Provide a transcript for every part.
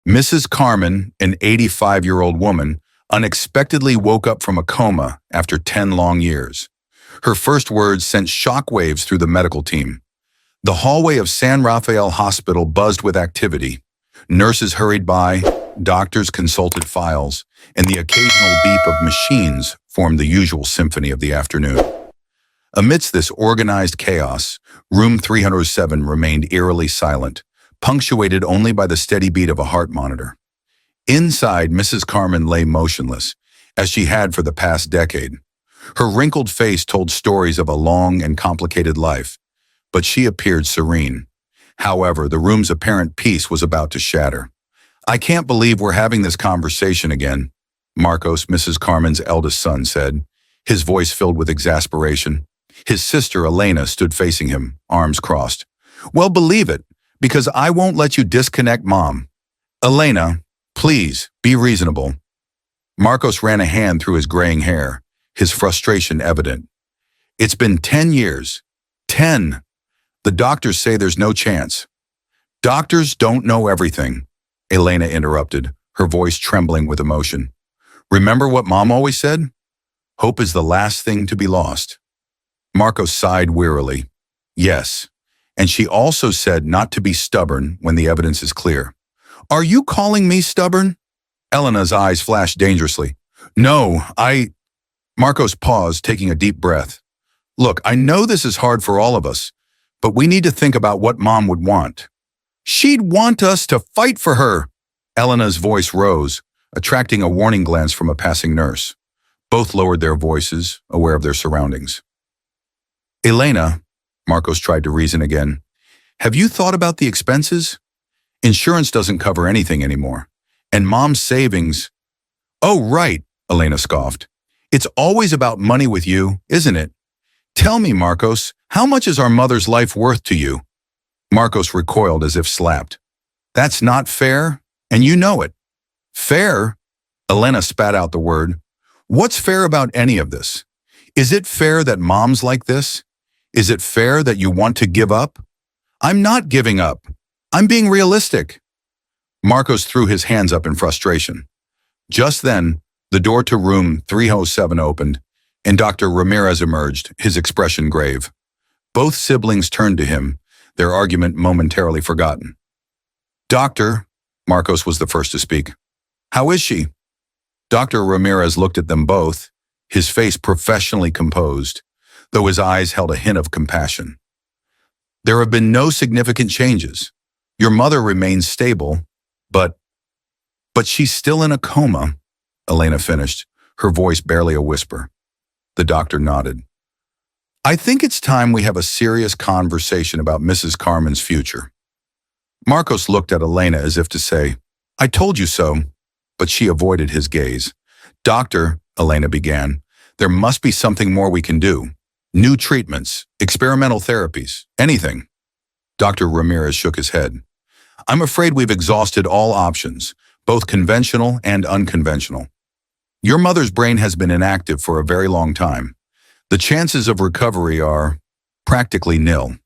Mrs. Carmen, an 85-year-old woman, unexpectedly woke up from a coma after 10 long years. Her first words sent shockwaves through the medical team. The hallway of San Rafael Hospital buzzed with activity. Nurses hurried by, doctors consulted files, and the occasional beep of machines formed the usual symphony of the afternoon. Amidst this organized chaos, room 307 remained eerily silent, punctuated only by the steady beat of a heart monitor. Inside, Mrs. Carmen lay motionless, as she had for the past decade. Her wrinkled face told stories of a long and complicated life, but she appeared serene. However, the room's apparent peace was about to shatter. "I can't believe we're having this conversation again," Marcos, Mrs. Carmen's eldest son, said, his voice filled with exasperation. His sister, Elena, stood facing him, arms crossed. "Well, believe it, because I won't let you disconnect Mom." "Elena, please, be reasonable." Marcos ran a hand through his graying hair, his frustration evident. "It's been 10 years. 10. The doctors say there's no chance." "Doctors don't know everything," Elena interrupted, her voice trembling with emotion. "Remember what Mom always said? Hope is the last thing to be lost." Marcos sighed wearily. "Yes, and she also said not to be stubborn when the evidence is clear." "Are you calling me stubborn?" Elena's eyes flashed dangerously. "No, Marcos paused, taking a deep breath. "Look, I know this is hard for all of us, but we need to think about what Mom would want." "She'd want us to fight for her." Elena's voice rose, attracting a warning glance from a passing nurse. Both lowered their voices, aware of their surroundings. "Elena," Marcos tried to reason again, "have you thought about the expenses? Insurance doesn't cover anything anymore. And Mom's savings—" "Oh, right," Elena scoffed. "It's always about money with you, isn't it? Tell me, Marcos, how much is our mother's life worth to you?" Marcos recoiled as if slapped. "That's not fair, and you know it." "Fair?" Elena spat out the word. "What's fair about any of this? Is it fair that Mom's like this? Is it fair that you want to give up?" "I'm not giving up. I'm being realistic." Marcos threw his hands up in frustration. Just then, the door to room 307 opened, and Dr. Ramirez emerged, his expression grave. Both siblings turned to him, their argument momentarily forgotten. "Doctor," Marcos was the first to speak. "How is she?" Dr. Ramirez looked at them both, his face professionally composed, though his eyes held a hint of compassion. "There have been no significant changes. Your mother remains stable, but she's still in a coma," Elena finished, her voice barely a whisper. The doctor nodded. "I think it's time we have a serious conversation about Mrs. Carmen's future." Marcos looked at Elena as if to say, "I told you so," but she avoided his gaze. "Doctor," Elena began, "there must be something more we can do. New treatments, experimental therapies, anything." Dr. Ramirez shook his head. "I'm afraid we've exhausted all options, both conventional and unconventional. Your mother's brain has been inactive for a very long time. The chances of recovery are practically nil."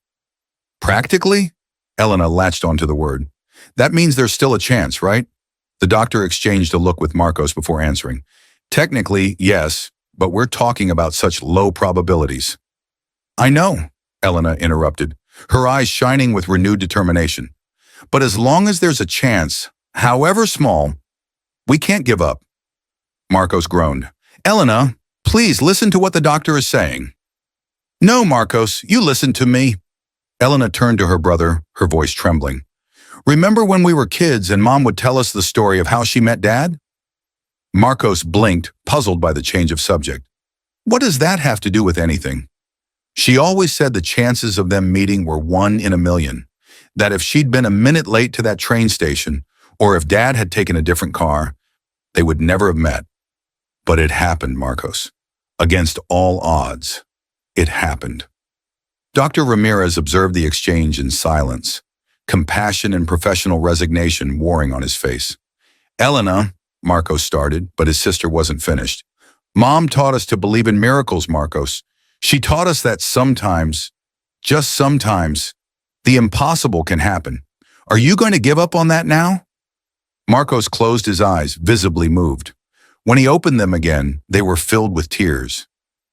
"Practically?" Elena latched onto the word. "That means there's still a chance, right?" The doctor exchanged a look with Marcos before answering. "Technically, yes, but we're talking about such low probabilities." "I know," Elena interrupted, her eyes shining with renewed determination. "But as long as there's a chance, however small, we can't give up." Marcos groaned. "Elena, please listen to what the doctor is saying." "No, Marcos, you listen to me." Elena turned to her brother, her voice trembling. "Remember when we were kids and Mom would tell us the story of how she met Dad?" Marcos blinked, puzzled by the change of subject. "What does that have to do with anything?" "She always said the chances of them meeting were 1 in a million. That if she'd been a minute late to that train station, or if Dad had taken a different car, they would never have met. But it happened, Marcos. Against all odds, it happened." Dr. Ramirez observed the exchange in silence, compassion and professional resignation warring on his face. "Elena," Marcos started, but his sister wasn't finished. "Mom taught us to believe in miracles, Marcos. She taught us that sometimes, just sometimes, the impossible can happen. Are you going to give up on that now?" Marcos closed his eyes, visibly moved. When he opened them again, they were filled with tears.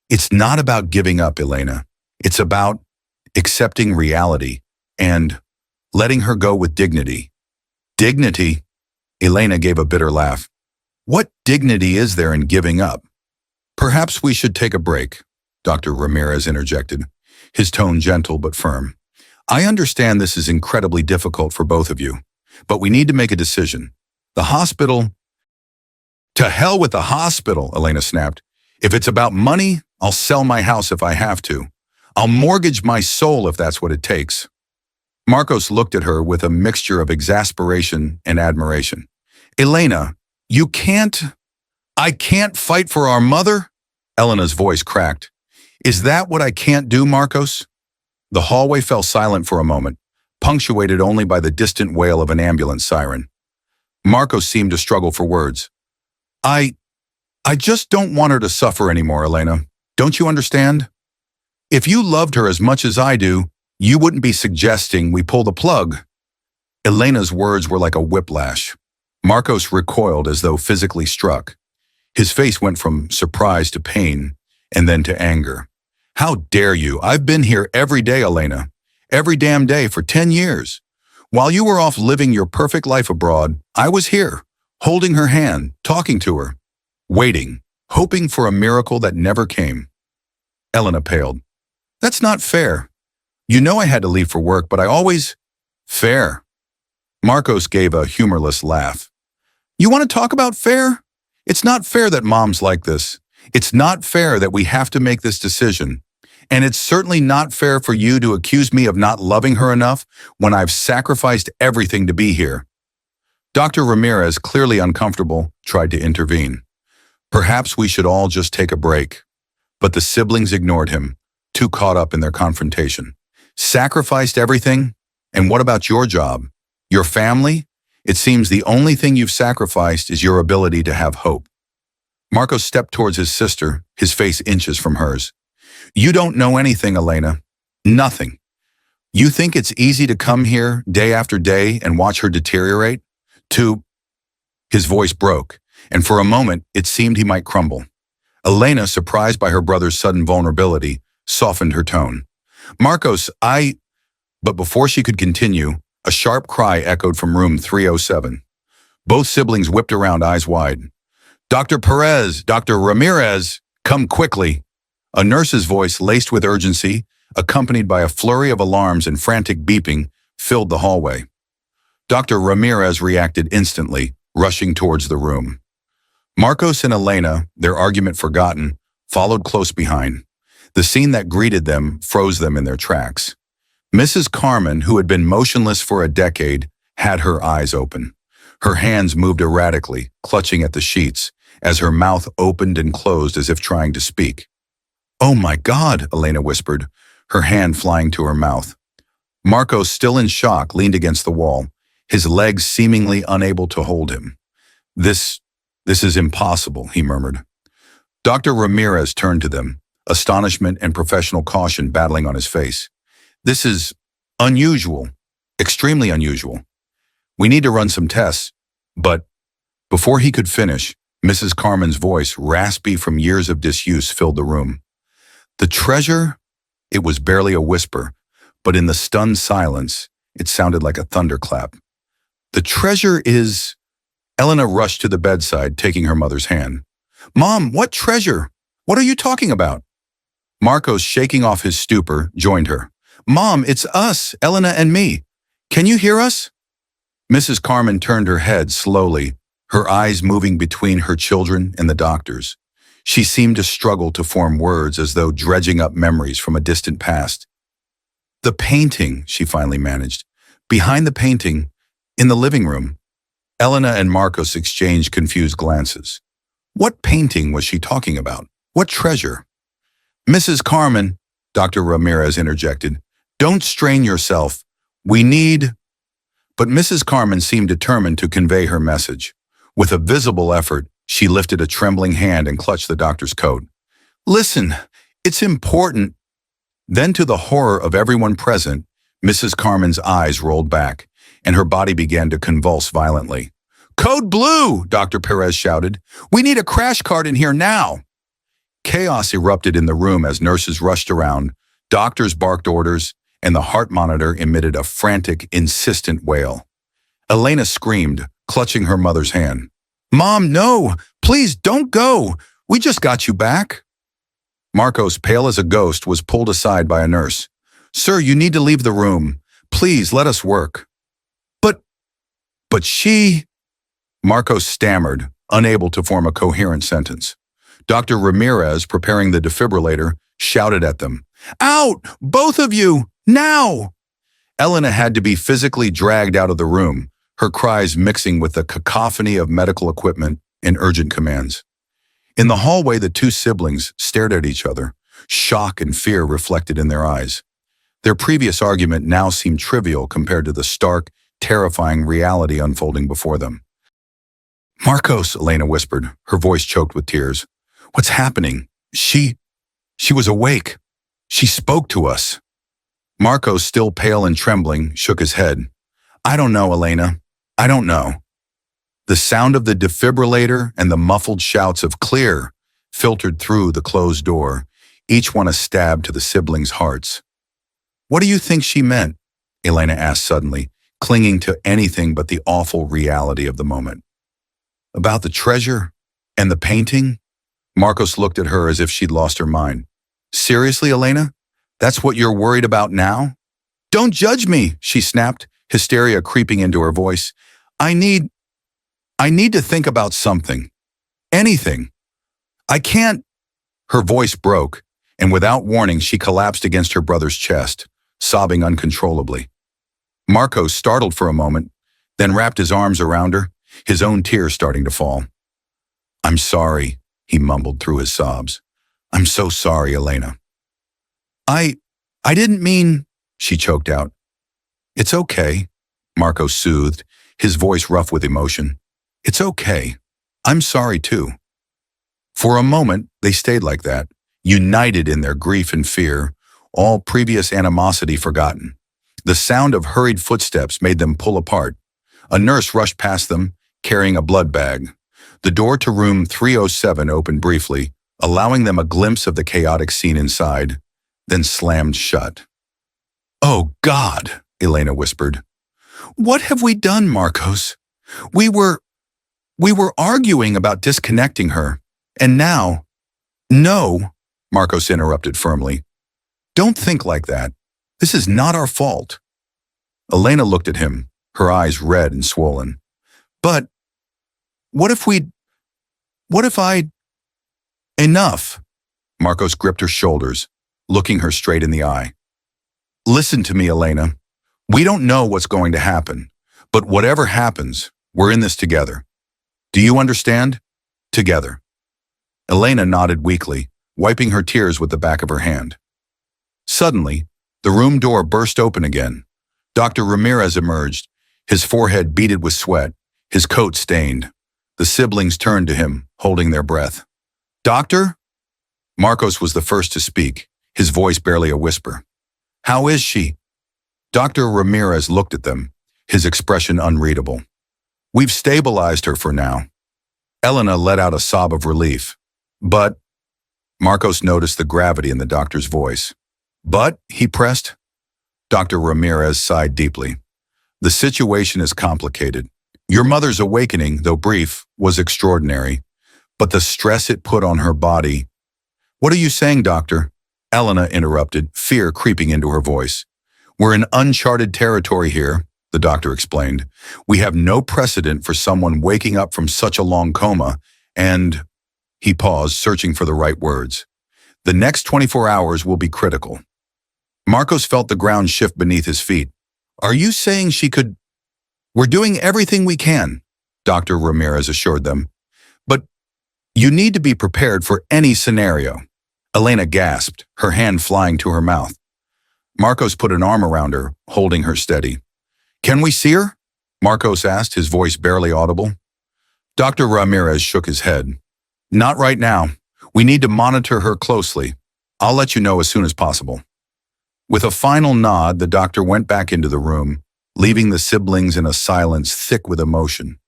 It's not about giving up, Elena. It's about accepting reality and letting her go with dignity. Dignity? Elena gave a bitter laugh. What dignity is there in giving up? Perhaps we should take a break, Dr. Ramirez interjected, his tone gentle but firm. I understand this is incredibly difficult for both of you, but we need to make a decision. The hospital... To hell with the hospital, Elena snapped. If it's about money, I'll sell my house if I have to. I'll mortgage my soul if that's what it takes. Marcos looked at her with a mixture of exasperation and admiration. Elena, you can't... I can't fight for our mother? Elena's voice cracked. Is that what I can't do, Marcos? The hallway fell silent for a moment, punctuated only by the distant wail of an ambulance siren. Marcos seemed to struggle for words. I just don't want her to suffer anymore, Elena. Don't you understand? If you loved her as much as I do, you wouldn't be suggesting we pull the plug. Elena's words were like a whiplash. Marcos recoiled as though physically struck. His face went from surprise to pain, and then to anger. How dare you? I've been here every day, Elena. Every damn day for 10 years. While you were off living your perfect life abroad, I was here, holding her hand, talking to her, waiting, hoping for a miracle that never came. Elena paled. That's not fair. You know I had to leave for work, but I always... Fair. Marcos gave a humorless laugh. You want to talk about fair? It's not fair that Mom's like this. It's not fair that we have to make this decision. And it's certainly not fair for you to accuse me of not loving her enough when I've sacrificed everything to be here. Dr. Ramirez, clearly uncomfortable, tried to intervene. Perhaps we should all just take a break. But the siblings ignored him, too caught up in their confrontation. Sacrificed everything? And what about your job? Your family? It seems the only thing you've sacrificed is your ability to have hope. Marcos stepped towards his sister, his face inches from hers. You don't know anything, Elena. Nothing. You think it's easy to come here day after day and watch her deteriorate? His voice broke, and for a moment it seemed he might crumble. Elena, surprised by her brother's sudden vulnerability, softened her tone. Marcos, But before she could continue, a sharp cry echoed from room 307. Both siblings whipped around, eyes wide. Dr. Perez, Dr. Ramirez, come quickly. A nurse's voice, laced with urgency, accompanied by a flurry of alarms and frantic beeping, filled the hallway. Dr. Ramirez reacted instantly, rushing towards the room. Marcos and Elena, their argument forgotten, followed close behind. The scene that greeted them froze them in their tracks. Mrs. Carmen, who had been motionless for a decade, had her eyes open. Her hands moved erratically, clutching at the sheets, as her mouth opened and closed as if trying to speak. Oh my God, Elena whispered, her hand flying to her mouth. Marcos, still in shock, leaned against the wall, his legs seemingly unable to hold him. This is impossible, he murmured. Dr. Ramirez turned to them, astonishment and professional caution battling on his face. This is unusual, extremely unusual. We need to run some tests, but before he could finish, Mrs. Carmen's voice, raspy from years of disuse, filled the room. The treasure? It was barely a whisper, but in the stunned silence, it sounded like a thunderclap. The treasure is... Elena rushed to the bedside, taking her mother's hand. Mom, what treasure? What are you talking about? Marcos, shaking off his stupor, joined her. Mom, it's us, Elena and me. Can you hear us? Mrs. Carmen turned her head slowly, her eyes moving between her children and the doctors. She seemed to struggle to form words as though dredging up memories from a distant past. The painting, she finally managed. Behind the painting, in the living room. Elena and Marcos exchanged confused glances. What painting was she talking about? What treasure? Mrs. Carmen, Dr. Ramirez interjected, don't strain yourself. We need... But Mrs. Carmen seemed determined to convey her message. With a visible effort, she lifted a trembling hand and clutched the doctor's coat. Listen, it's important. Then, to the horror of everyone present, Mrs. Carmen's eyes rolled back, and her body began to convulse violently. Code blue, Dr. Perez shouted. We need a crash cart in here now. Chaos erupted in the room as nurses rushed around, doctors barked orders, and the heart monitor emitted a frantic, insistent wail. Elena screamed, clutching her mother's hand. Mom, no! Please don't go! We just got you back. Marcos, pale as a ghost, was pulled aside by a nurse. Sir, you need to leave the room. Please, let us work. But she... Marcos stammered, unable to form a coherent sentence. Dr. Ramirez, preparing the defibrillator, shouted at them. Out! Both of you! Now! Elena had to be physically dragged out of the room, her cries mixing with the cacophony of medical equipment and urgent commands. In the hallway, the two siblings stared at each other, shock and fear reflected in their eyes. Their previous argument now seemed trivial compared to the stark, terrifying reality unfolding before them. Marcos, Elena whispered, her voice choked with tears. What's happening? She was awake. She spoke to us. Marcos, still pale and trembling, shook his head. I don't know, Elena. I don't know. The sound of the defibrillator and the muffled shouts of clear filtered through the closed door, each one a stab to the siblings' hearts. What do you think she meant? Elena asked suddenly, clinging to anything but the awful reality of the moment. About the treasure and the painting? Marcos looked at her as if she'd lost her mind. Seriously, Elena? That's what you're worried about now? Don't judge me, she snapped, hysteria creeping into her voice. I need to think about something. Anything. I can't. Her voice broke, and without warning, she collapsed against her brother's chest, sobbing uncontrollably. Marcos startled for a moment, then wrapped his arms around her, his own tears starting to fall. I'm sorry, he mumbled through his sobs. I'm so sorry, Elena. I didn't mean, she choked out. It's okay, Marcos soothed, his voice rough with emotion. It's okay. I'm sorry too. For a moment, they stayed like that, united in their grief and fear, all previous animosity forgotten. The sound of hurried footsteps made them pull apart. A nurse rushed past them, carrying a blood bag. The door to room 307 opened briefly, allowing them a glimpse of the chaotic scene inside, then slammed shut. Oh, God, Elena whispered. What have we done, Marcos? We were arguing about disconnecting her, and now... No, Marcos interrupted firmly. Don't think like that. This is not our fault. Elena looked at him, her eyes red and swollen. But what if I'd... Enough. Marcos gripped her shoulders, looking her straight in the eye. Listen to me, Elena. We don't know what's going to happen, but whatever happens, we're in this together. Do you understand? Together. Elena nodded weakly, wiping her tears with the back of her hand. Suddenly, the room door burst open again. Dr. Ramirez emerged, his forehead beaded with sweat, his coat stained. The siblings turned to him, holding their breath. Doctor? Marcos was the first to speak, his voice barely a whisper. How is she? Dr. Ramirez looked at them, his expression unreadable. We've stabilized her for now. Elena let out a sob of relief. But... Marcos noticed the gravity in the doctor's voice. But, he pressed. Dr. Ramirez sighed deeply. The situation is complicated. Your mother's awakening, though brief, was extraordinary. But the stress it put on her body... What are you saying, doctor? Elena interrupted, fear creeping into her voice. We're in uncharted territory here, the doctor explained. We have no precedent for someone waking up from such a long coma, and... He paused, searching for the right words. The next 24 hours will be critical. Marcos felt the ground shift beneath his feet. Are you saying she could... We're doing everything we can, Dr. Ramirez assured them. But you need to be prepared for any scenario. Elena gasped, her hand flying to her mouth. Marcos put an arm around her, holding her steady. Can we see her? Marcos asked, his voice barely audible. Dr. Ramirez shook his head. Not right now. We need to monitor her closely. I'll let you know as soon as possible. With a final nod, the doctor went back into the room, leaving the siblings in a silence thick with emotion.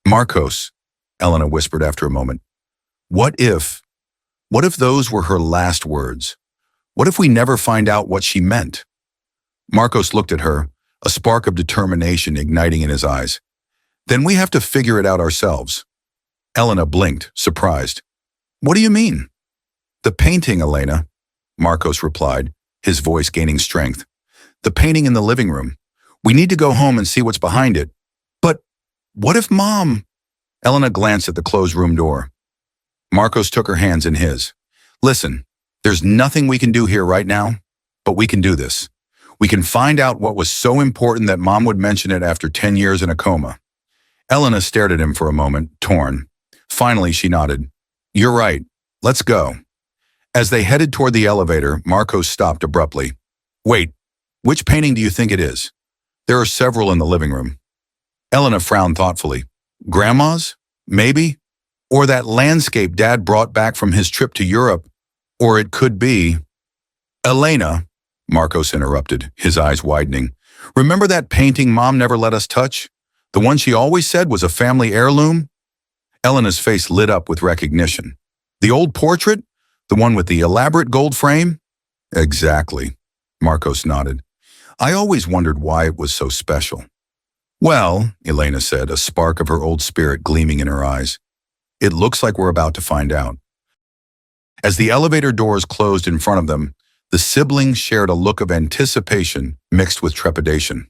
Marcos, Elena whispered after a moment. What if, what if those were her last words? What if we never find out what she meant? Marcos looked at her, a spark of determination igniting in his eyes. Then we have to figure it out ourselves. Elena blinked, surprised. What do you mean? The painting, Elena, Marcos replied, his voice gaining strength. The painting in the living room. We need to go home and see what's behind it. But what if Mom? Elena glanced at the closed room door. Marcos took her hands in his. Listen, there's nothing we can do here right now, but we can do this. We can find out what was so important that Mom would mention it after 10 years in a coma. Elena stared at him for a moment, torn. Finally, she nodded. You're right. Let's go. As they headed toward the elevator, Marcos stopped abruptly. Wait, which painting do you think it is? There are several in the living room. Elena frowned thoughtfully. Grandma's? Maybe? Or that landscape Dad brought back from his trip to Europe? Or it could be… Elena, Marcos interrupted, his eyes widening. Remember that painting Mom never let us touch? The one she always said was a family heirloom? Elena's face lit up with recognition. The old portrait? The one with the elaborate gold frame? Exactly, Marcos nodded. I always wondered why it was so special. Well, Elena said, a spark of her old spirit gleaming in her eyes. It looks like we're about to find out. As the elevator doors closed in front of them, the siblings shared a look of anticipation mixed with trepidation.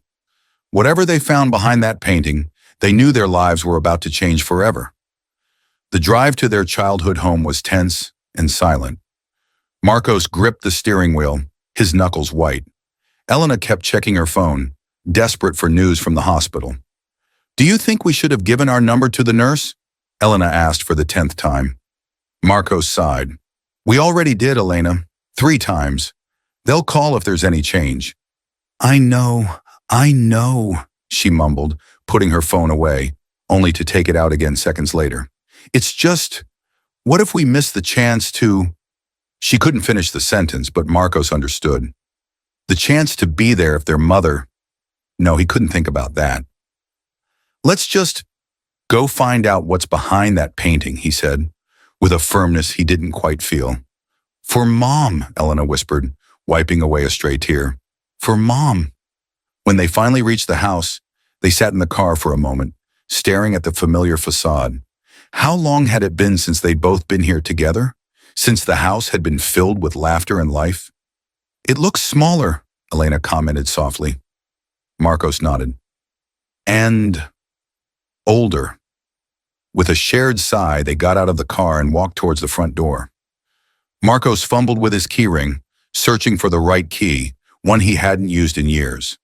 Whatever they found behind that painting, they knew their lives were about to change forever. The drive to their childhood home was tense and silent. Marcos gripped the steering wheel, his knuckles white. Elena kept checking her phone, desperate for news from the hospital. Do you think we should have given our number to the nurse? Elena asked for the 10th time. Marcos sighed. We already did, Elena. 3 times. They'll call if there's any change. I know, she mumbled, putting her phone away, only to take it out again seconds later. It's just, what if we miss the chance to… She couldn't finish the sentence, but Marcos understood. The chance to be there if their mother… No, he couldn't think about that. Let's just go find out what's behind that painting, he said, with a firmness he didn't quite feel. For Mom, Elena whispered, wiping away a stray tear. For Mom. When they finally reached the house, they sat in the car for a moment, staring at the familiar facade. How long had it been since they'd both been here together? Since the house had been filled with laughter and life? It looks smaller, Elena commented softly. Marcos nodded. And older. With a shared sigh, they got out of the car and walked towards the front door. Marcos fumbled with his keyring, searching for the right key, one he hadn't used in years.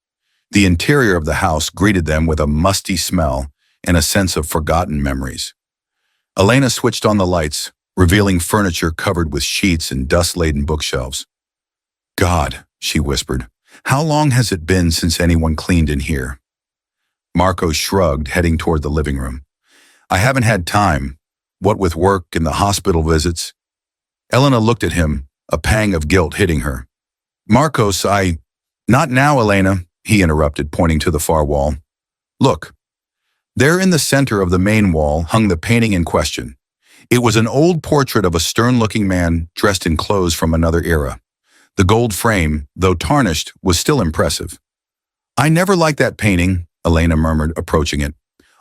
The interior of the house greeted them with a musty smell and a sense of forgotten memories. Elena switched on the lights, revealing furniture covered with sheets and dust-laden bookshelves. God, she whispered, how long has it been since anyone cleaned in here? Marcos shrugged, heading toward the living room. I haven't had time, what with work and the hospital visits. Elena looked at him, a pang of guilt hitting her. Marcos, Not now, Elena, he interrupted, pointing to the far wall. Look. There in the center of the main wall hung the painting in question. It was an old portrait of a stern-looking man dressed in clothes from another era. The gold frame, though tarnished, was still impressive. I never liked that painting, Elena murmured, approaching it.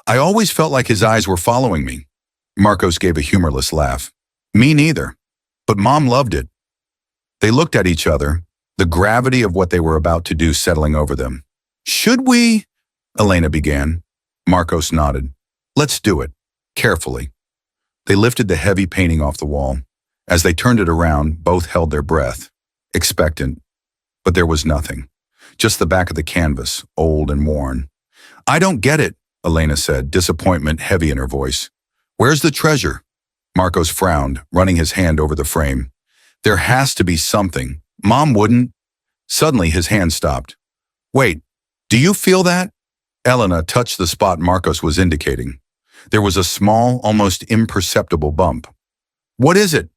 I always felt like his eyes were following me. Marcos gave a humorless laugh. Me neither. But Mom loved it. They looked at each other, the gravity of what they were about to do settling over them. Should we? Elena began. Marcos nodded. Let's do it. Carefully. They lifted the heavy painting off the wall. As they turned it around, both held their breath, expectant. But there was nothing. Just the back of the canvas, old and worn. I don't get it, Elena said, disappointment heavy in her voice. Where's the treasure? Marcos frowned, running his hand over the frame. There has to be something. Mom wouldn't. Suddenly, his hand stopped. Wait, do you feel that? Elena touched the spot Marcos was indicating. There was a small, almost imperceptible bump. What is it?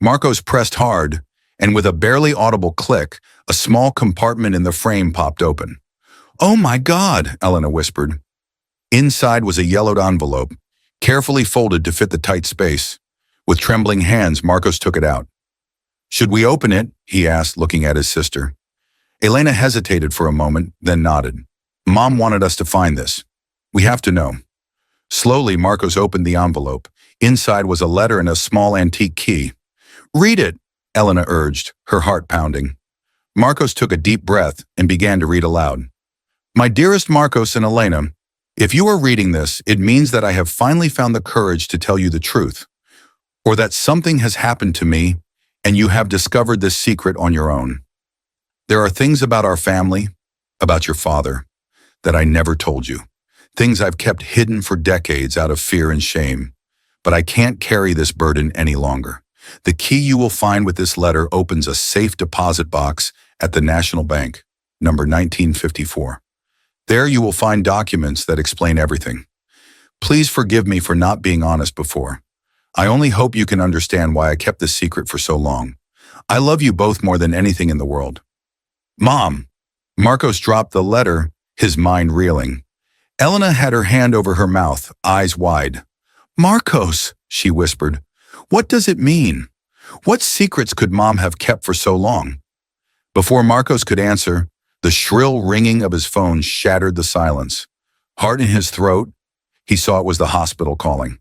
Marcos pressed hard, and with a barely audible click, a small compartment in the frame popped open. Oh my God, Elena whispered. Inside was a yellowed envelope, carefully folded to fit the tight space. With trembling hands, Marcos took it out. "Should we open it?" he asked, looking at his sister. Elena hesitated for a moment, then nodded. "Mom wanted us to find this. We have to know." Slowly, Marcos opened the envelope. Inside was a letter and a small antique key. "Read it," Elena urged, her heart pounding. Marcos took a deep breath and began to read aloud. "My dearest Marcos and Elena, if you are reading this, it means that I have finally found the courage to tell you the truth, or that something has happened to me and you have discovered this secret on your own. There are things about our family, about your father, that I never told you. Things I've kept hidden for decades out of fear and shame. But I can't carry this burden any longer. The key you will find with this letter opens a safe deposit box at the National Bank, number 1954. There you will find documents that explain everything. Please forgive me for not being honest before. I only hope you can understand why I kept this secret for so long. I love you both more than anything in the world." "Mom!" Marcos dropped the letter, his mind reeling. Elena had her hand over her mouth, eyes wide. "Marcos," she whispered, "what does it mean? What secrets could Mom have kept for so long?" Before Marcos could answer, the shrill ringing of his phone shattered the silence. Heart in his throat, he saw it was the hospital calling.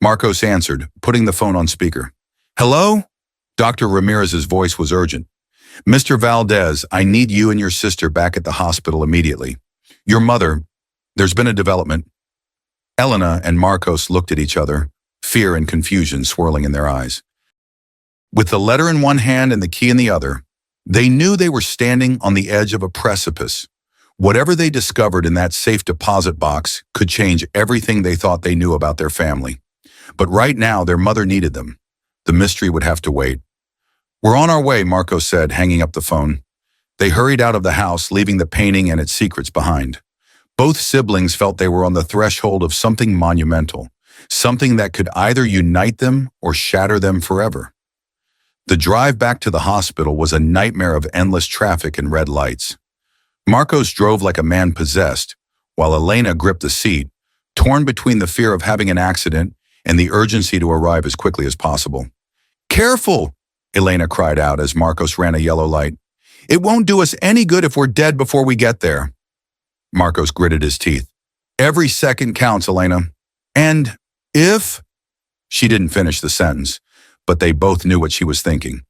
Marcos answered, putting the phone on speaker. "Hello?" Dr. Ramirez's voice was urgent. "Mr. Valdez, I need you and your sister back at the hospital immediately. Your mother, there's been a development." Elena and Marcos looked at each other, fear and confusion swirling in their eyes. With the letter in one hand and the key in the other, they knew they were standing on the edge of a precipice. Whatever they discovered in that safe deposit box could change everything they thought they knew about their family. But right now, their mother needed them. The mystery would have to wait. "We're on our way," Marcos said, hanging up the phone. They hurried out of the house, leaving the painting and its secrets behind. Both siblings felt they were on the threshold of something monumental, something that could either unite them or shatter them forever. The drive back to the hospital was a nightmare of endless traffic and red lights. Marcos drove like a man possessed, while Elena gripped the seat, torn between the fear of having an accident and the urgency to arrive as quickly as possible. "Careful!" Elena cried out as Marcos ran a yellow light. "It won't do us any good if we're dead before we get there." Marcos gritted his teeth. "Every second counts, Elena. And if—" She didn't finish the sentence, but they both knew what she was thinking.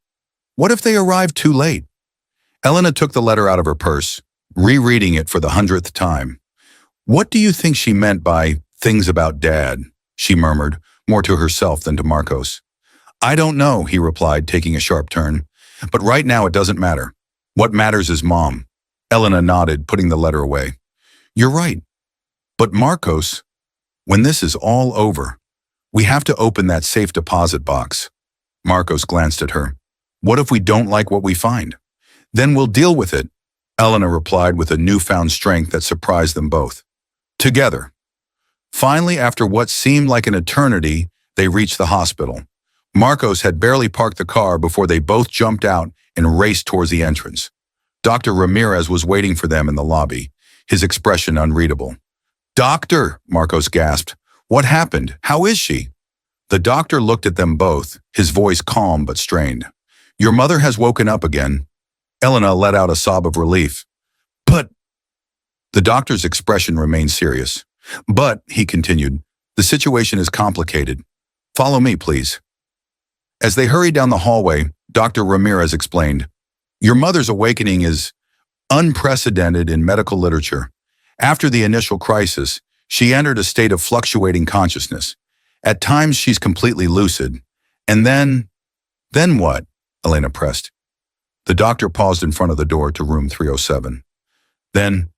What if they arrived too late? Elena took the letter out of her purse, rereading it for the 100th time. "What do you think she meant by things about Dad?" she murmured, more to herself than to Marcos. "I don't know," he replied, taking a sharp turn. "But right now it doesn't matter. What matters is Mom." Elena nodded, putting the letter away. "You're right. But Marcos, when this is all over, we have to open that safe deposit box." Marcos glanced at her. "What if we don't like what we find? Then we'll deal with it," Elena replied with a newfound strength that surprised them both. Together. Finally, after what seemed like an eternity, they reached the hospital. Marcos had barely parked the car before they both jumped out and raced towards the entrance. Dr. Ramirez was waiting for them in the lobby, his expression unreadable. "Doctor," Marcos gasped, "what happened? How is she?" The doctor looked at them both, his voice calm but strained. "Your mother has woken up again." Elena let out a sob of relief. "But—" The doctor's expression remained serious. "But," he continued, "the situation is complicated. Follow me, please." As they hurried down the hallway, Dr. Ramirez explained, "Your mother's awakening is unprecedented in medical literature. After the initial crisis, she entered a state of fluctuating consciousness. At times, she's completely lucid. And then what?" Elena pressed. The doctor paused in front of the door to room 307. "Then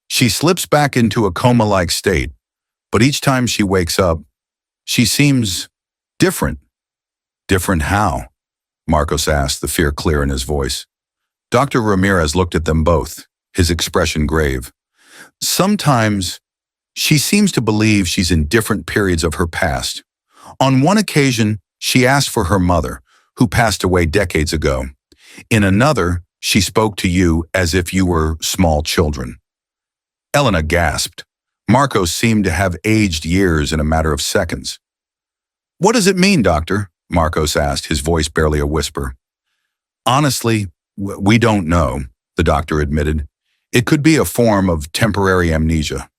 she slips back into a coma-like state, but each time she wakes up, she seems different." "Different how?" Marcos asked, the fear clear in his voice. Dr. Ramirez looked at them both, his expression grave. "Sometimes she seems to believe she's in different periods of her past. On one occasion, she asked for her mother, who passed away decades ago. In another, she spoke to you as if you were small children." Elena gasped. Marcos seemed to have aged years in a matter of seconds. "What does it mean, doctor?" Marcos asked, his voice barely a whisper. "Honestly, we don't know," the doctor admitted. "It could be a form of temporary amnesia.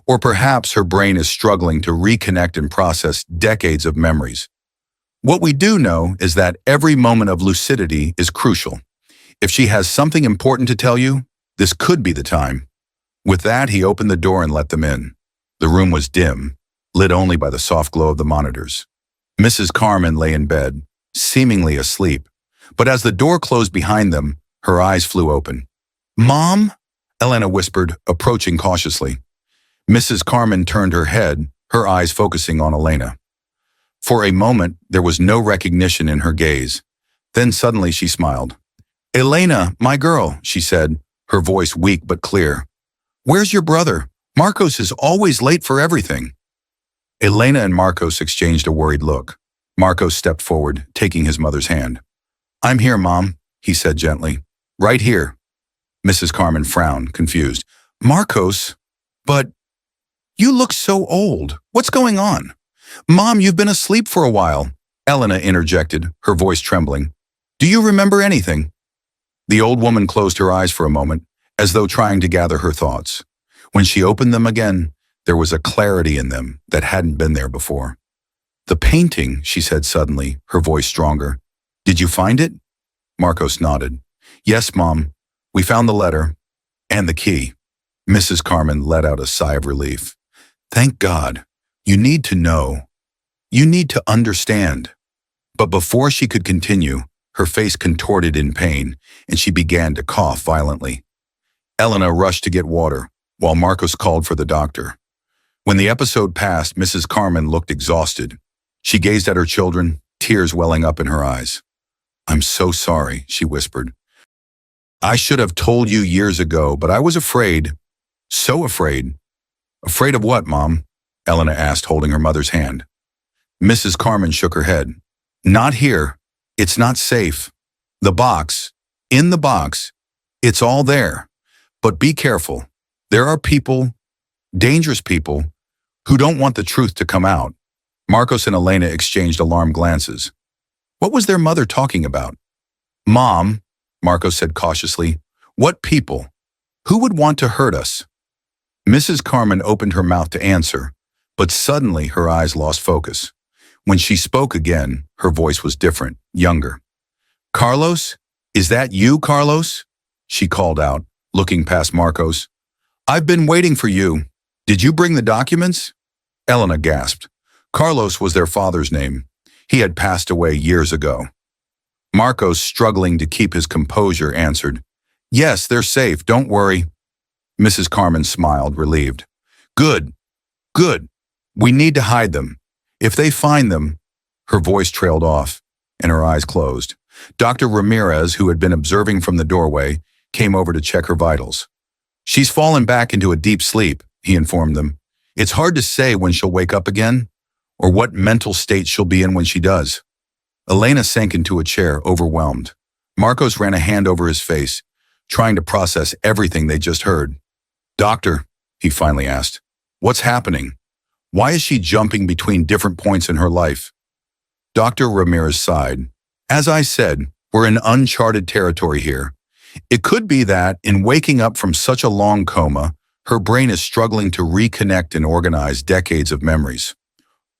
Or perhaps her brain is struggling to reconnect and process decades of memories. What we do know is that every moment of lucidity is crucial. If she has something important to tell you, this could be the time." With that, he opened the door and let them in. The room was dim, lit only by the soft glow of the monitors. Mrs. Carmen lay in bed, seemingly asleep, but as the door closed behind them, her eyes flew open. "Mom?" Elena whispered, approaching cautiously. Mrs. Carmen turned her head, her eyes focusing on Elena. For a moment, there was no recognition in her gaze. Then suddenly she smiled. "Elena, my girl," she said, her voice weak but clear. "Where's your brother? Marcos is always late for everything." Elena and Marcos exchanged a worried look. Marcos stepped forward, taking his mother's hand. "I'm here, Mom," he said gently. "Right here." Mrs. Carmen frowned, confused. "Marcos? But you look so old. What's going on?" "Mom, you've been asleep for a while," Elena interjected, her voice trembling. "Do you remember anything?" The old woman closed her eyes for a moment, as though trying to gather her thoughts. When she opened them again, there was a clarity in them that hadn't been there before. "The painting," she said suddenly, her voice stronger. "Did you find it?" Marcos nodded. "Yes, Mom. We found the letter and the key." Mrs. Carmen let out a sigh of relief. "Thank God. You need to know. You need to understand." But before she could continue, her face contorted in pain, and she began to cough violently. Elena rushed to get water, while Marcos called for the doctor. When the episode passed, Mrs. Carmen looked exhausted. She gazed at her children, tears welling up in her eyes. "I'm so sorry," she whispered. "I should have told you years ago, but I was afraid. So afraid." "Afraid of what, Mom?" Elena asked, holding her mother's hand. Mrs. Carmen shook her head. "Not here. It's not safe. The box. In the box. It's all there. But be careful. There are people, dangerous people, who don't want the truth to come out." Marcos and Elena exchanged alarmed glances. What was their mother talking about? "Mom," Marcos said cautiously, "what people? Who would want to hurt us?" Mrs. Carmen opened her mouth to answer, but suddenly her eyes lost focus. When she spoke again, her voice was different, younger. "Carlos? Is that you, Carlos?" she called out, looking past Marcos. "I've been waiting for you. Did you bring the documents?" Elena gasped. Carlos was their father's name. He had passed away years ago. Marcos, struggling to keep his composure, answered, "Yes, they're safe, don't worry." Mrs. Carmen smiled, relieved. "Good, good. We need to hide them. If they find them—" Her voice trailed off, and her eyes closed. Dr. Ramirez, who had been observing from the doorway, came over to check her vitals. "She's fallen back into a deep sleep," he informed them. "It's hard to say when she'll wake up again, or what mental state she'll be in when she does." Elena sank into a chair, overwhelmed. Marcos ran a hand over his face, trying to process everything they just heard. "Doctor," he finally asked, "what's happening? Why is she jumping between different points in her life?" Dr. Ramirez sighed. "As I said, we're in uncharted territory here. It could be that, in waking up from such a long coma, her brain is struggling to reconnect and organize decades of memories.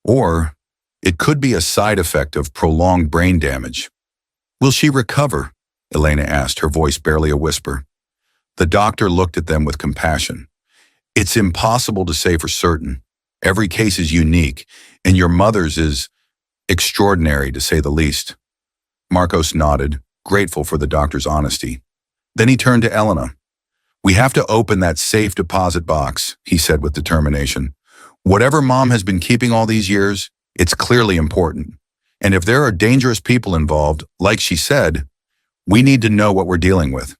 Or it could be a side effect of prolonged brain damage." "Will she recover?" Elena asked, her voice barely a whisper. The doctor looked at them with compassion. "It's impossible to say for certain. Every case is unique, and your mother's is extraordinary, to say the least." Marcos nodded, grateful for the doctor's honesty. Then he turned to Elena. "We have to open that safe deposit box," he said with determination. "Whatever Mom has been keeping all these years, it's clearly important. And if there are dangerous people involved, like she said, we need to know what we're dealing with."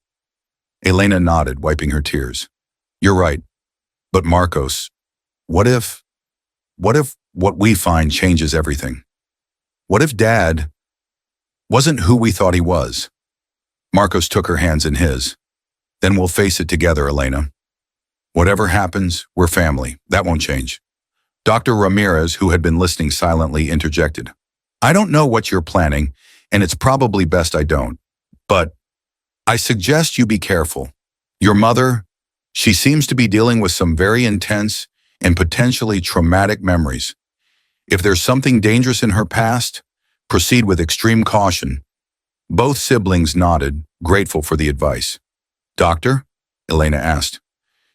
Elena nodded, wiping her tears. "You're right. But Marcos, what if what we find changes everything? What if Dad wasn't who we thought he was?" Marcos took her hands in his. "Then we'll face it together, Elena." Whatever happens, we're family. That won't change. Dr. Ramirez, who had been listening silently, interjected. I don't know what you're planning, and it's probably best I don't. But I suggest you be careful. Your mother, she seems to be dealing with some very intense and potentially traumatic memories. If there's something dangerous in her past, proceed with extreme caution. Both siblings nodded, grateful for the advice. Doctor? Elena asked.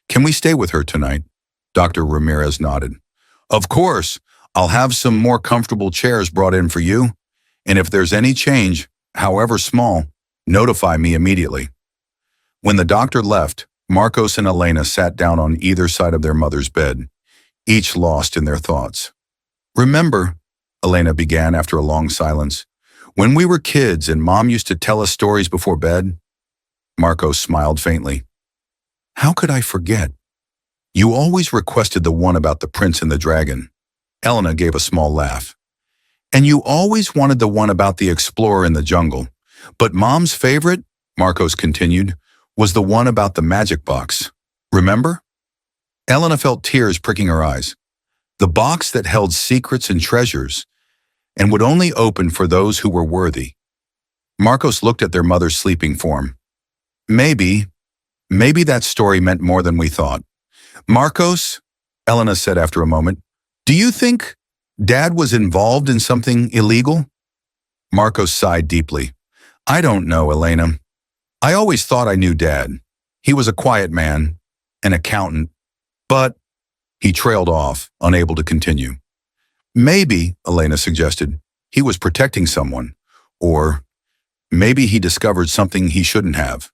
Can we stay with her tonight? Dr. Ramirez nodded. Of course, I'll have some more comfortable chairs brought in for you, and if there's any change, however small, notify me immediately. When the doctor left, Marcos and Elena sat down on either side of their mother's bed, each lost in their thoughts. Remember, Elena began after a long silence, when we were kids and Mom used to tell us stories before bed? Marcos smiled faintly. How could I forget? You always requested the one about the prince and the dragon. Elena gave a small laugh. And you always wanted the one about the explorer in the jungle. But Mom's favorite, Marcos continued, was the one about the magic box. Remember? Elena felt tears pricking her eyes. The box that held secrets and treasures, and would only open for those who were worthy. Marcos looked at their mother's sleeping form. Maybe that story meant more than we thought. Marcos, Elena said after a moment, do you think Dad was involved in something illegal? Marcos sighed deeply. I don't know, Elena. I always thought I knew Dad. He was a quiet man, an accountant, but he trailed off, unable to continue. Maybe, Elena suggested, he was protecting someone, or maybe he discovered something he shouldn't have.